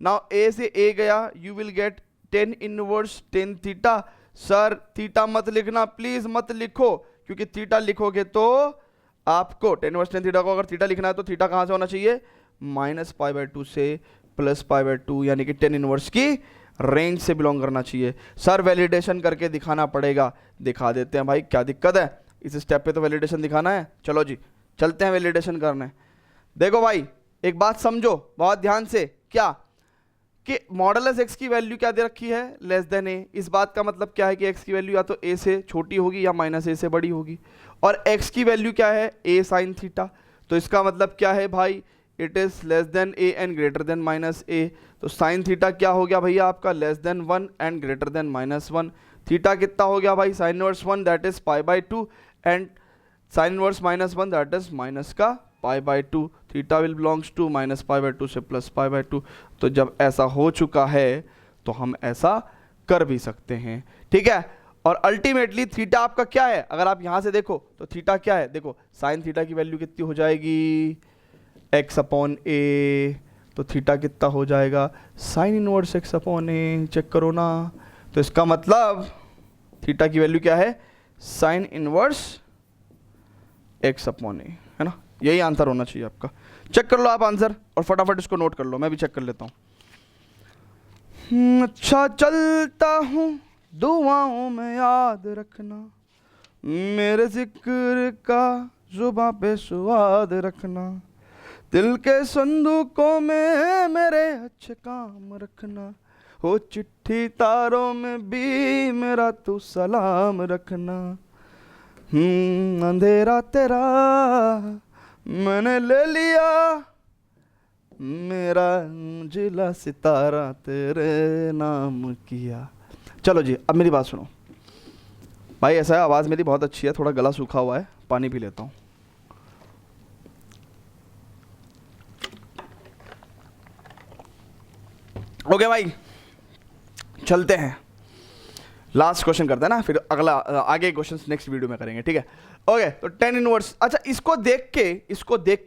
नाउ a से a गया, you will get 10 inverse 10 theta. Sir theta मत लिखना प्लीज, मत लिखो, क्योंकि थीटा लिखोगे तो आपको 10 इनवर्स 10 थीटा को अगर थीटा लिखना है तो थीटा कहां से होना चाहिए, -π/2 से +π/2, यानी कि 10 इनवर्स की रेंज से बिलोंग करना चाहिए। सर वैलिडेशन करके दिखाना पड़ेगा, दिखा देते हैं भाई, क्या दिक्कत है, इस स्टेप पे तो वैलिडेशन दिखाना है। चलो जी चलते हैं वैलिडेशन करने। देखो भाई एक बात समझो बहुत ध्यान से, क्या कि मॉडुलस x की वैल्यू क्या दे रखी है, लेस देन a। इस बात का मतलब क्या है कि x की वैल्यू या तो a से छोटी होगी या -a से बड़ी होगी, और x की वैल्यू क्या है, a sin थीटा। तो इसका मतलब क्या है भाई, it is less than a and greater than -a। तो sin थीटा क्या हो गया भैया आपका, less than 1 and greater than -1। Theta कितना हो गया भाई, sin इनवर्स 1 दैट इज π/2 एंड sin inverse -1 that is minus का π/2। थीटा विल बिलोंग्स टू -π/2 से +π/2। तो जब ऐसा हो चुका है तो हम ऐसा कर भी सकते हैं, ठीक है। और अल्टीमेटली थीटा आपका क्या है, अगर आप यहां से देखो तो थीटा क्या है, देखो sin थीटा की वैल्यू कितनी हो जाएगी, x/a। तो थीटा कितना हो जाएगा, sin इनवर्स x/a, चेक करो ना। तो इसका मतलब थीटा की वैल्यू क्या है, sin इनवर्स x/a, है ना। यही आंसर होना चाहिए आपका। चेक कर लो आप आंसर और फटाफट इसको नोट कर लो, मैं भी चेक कर लेता हूँ। अच्छा चलता हूँ दुआओं में याद रखना, मेरे जिक्र का जुबां पे स्वाद रखना, दिल के संदूकों में मेरे अच्छे काम रखना, हो चिट्ठी तारों में भी मेरा तू सलाम रखना। अंधेरा तेरा मैंने ले लिया, मेरा जिला सितारा तेरे नाम किया। चलो जी अब मेरी बात सुनो भाई, ऐसा है आवाज़ मेरी बहुत अच्छी है, थोड़ा गला सूखा हुआ है, पानी पी लेता हूँ। ओके भाई चलते हैं, लास्ट क्वेश्चन करते हैं ना, फिर अगला आगे क्वेश्चन नेक्स्ट वीडियो में करेंगे, ठीक है। ओके तो 10 इनवर्स, अच्छा इसको देख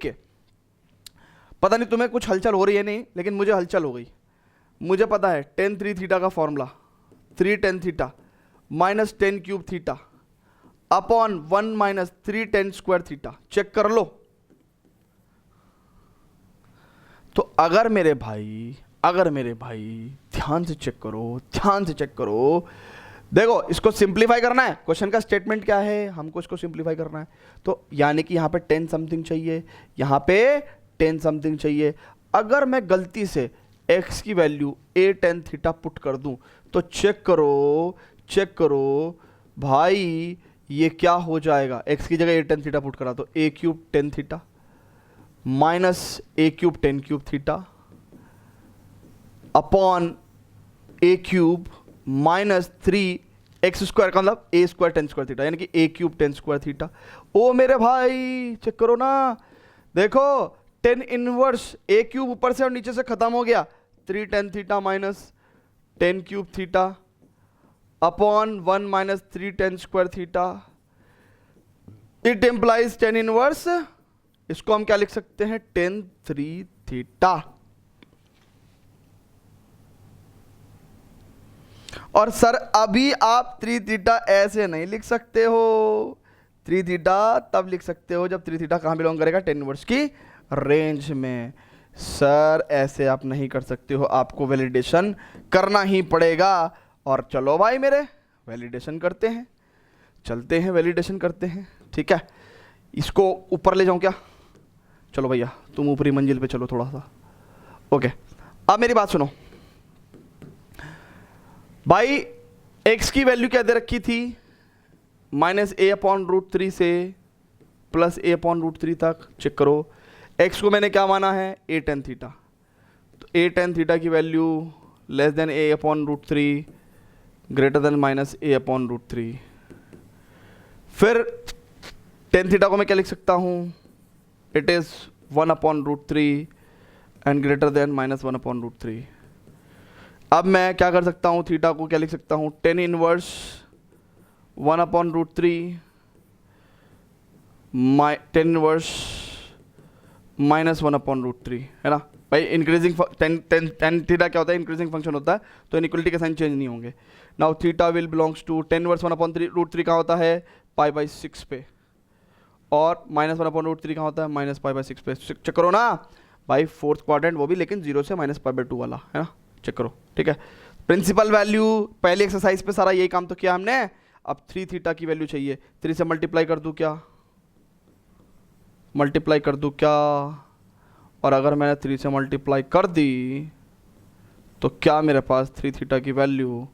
के पता नहीं तुम्हें कुछ हलचल हो रही है नहीं, लेकिन मुझे हलचल हो गई। मुझे पता है tan 3 थीटा का formula 3 tan theta minus tan cube theta upon 1 minus 3 tan square theta. Check कर लो। तो अगर मेरे भाई ध्यान से चेक करो, देखो इसको सिंप्लीफाई करना है। क्वेश्चन का स्टेटमेंट क्या है, हमको इसको सिंप्लीफाई करना है। तो यानी कि यहाँ पे 10 समथिंग चाहिए, यहाँ पे 10 समथिंग चाहिए। अगर मैं गलती से x की value a tan theta put कर दूं तो चेक करो भाई ये क्या हो जाएगा। x की जगह a tan थीटा पुट करा तो a cube tan theta minus a cube tan cube theta upon a cube minus 3 x square का मतलब a square tan square theta, यानी कि a cube tan square theta. ओ मेरे भाई चेक करो ना, देखो tan इनवर्स a क्यूब ऊपर से और नीचे से खत्म हो गया, 3 tan theta minus tan cube theta upon 1 minus 3 tan square theta. It implies tan inverse, इसको हम क्या लिख सकते हैं, tan 3 थीटा। और सर अभी आप 3 थीटा ऐसे नहीं लिख सकते हो, 3 थीटा तब लिख सकते हो जब 3 थीटा कहां बिलोंग करेगा, tan इनवर्स की रेंज में। सर ऐसे आप नहीं कर सकते हो, आपको वैलिडेशन करना ही पड़ेगा। और चलो भाई मेरे वैलिडेशन करते हैं, चलते हैं वैलिडेशन करते हैं, ठीक है। इसको ऊपर ले जाऊं क्या, चलो भैया तुम ऊपरी मंजिल पे चलो थोड़ा सा। ओके अब मेरी बात सुनो भाई, x की वैल्यू क्या दे रखी थी, माइनस a अपॉन रूट 3 से प्लस a अपॉन रूट 3 तक। चेक करो x को मैंने क्या माना है, a tan थीटा, तो a tan थीटा की value less than a upon root 3 greater than minus a upon root 3। फिर tan थीटा को मैं क्या लिख सकता हूँ, it is 1 upon root 3 and greater than minus 1 upon root 3। अब मैं क्या कर सकता हूँ, थीटा को क्या लिख सकता हूँ, tan inverse 1 upon root 3 tan inverse minus 1 upon root 3, है ना भाई। इंक्रीजिंग tan थीटा क्या होता है, इंक्रीजिंग फंक्शन होता है, तो इनइक्वलिटी के साइन चेंज नहीं होंगे। Now theta will belongs to tan inverse 1 upon root 3 कहाँ होता है, π/6 पे, और माइनस 1 अपॉन रूट 3 कहाँ होता है, माइनस π/6 पे। चेक करो ना भाई, फोर्थ क्वाड्रेंट वो भी लेकिन 0 से माइनस π/2 वाला, है ना, चेक करो, ठीक है। प्रिंसिपल वैल्यू पहले एक्सरसाइज पे सारा यही काम तो किया हमने। अब 3 थीटा की वैल्यू चाहिए, 3 से मल्टीप्लाई कर दूं क्या, और अगर मैंने 3 से मल्टीप्लाई कर दी तो क्या मेरे पास 3 थीटा की वैल्यू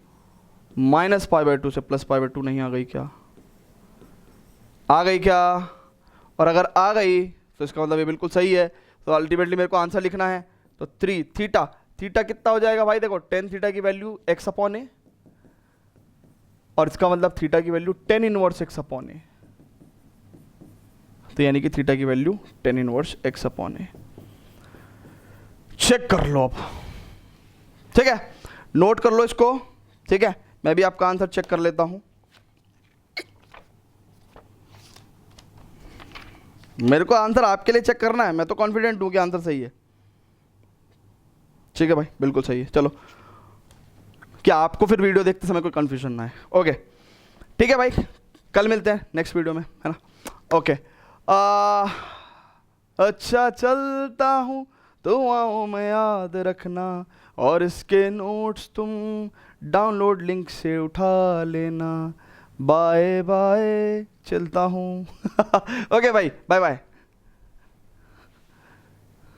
माइनस π/2 से प्लस π/2 नहीं आ गई क्या, और अगर आ गई तो इसका मतलब ये बिल्कुल सही है। तो अल्टीमेटली मेरे को आंसर लिखना है, तो 3 थीटा कितना हो जाएगा भाई, देखो tan थीटा की वैल्यू x अपॉन ए, और इसका मतलब थीटा की value tan inverse x upon a, तो यानी कि थीटा की value tan inverse x upon a. Check कर लो अब, ठीक है, नोट कर लो इसको, ठीक है। मैं भी आपका आंसर चेक कर लेता हूं, मेरे को आंसर आपके लिए चेक करना है, मैं तो कॉन्फिडेंट हूं कि आंसर सही है, ठीक है भाई, बिल्कुल सही है। चलो क्या आपको फिर वीडियो देखते समय कोई कंफ्यूजन ना है, ओके ठीक है भाई, कल मिलते हैं नेक्स्ट वीडियो में, है ना, ओके। अच्छा चलता हूँ दुआओं में याद रखना, और इसके नोट्स तुम डाउनलोड लिंक से उठा लेना। बाय बाय, चलता हूँ। ओके भाई, बाय बाय।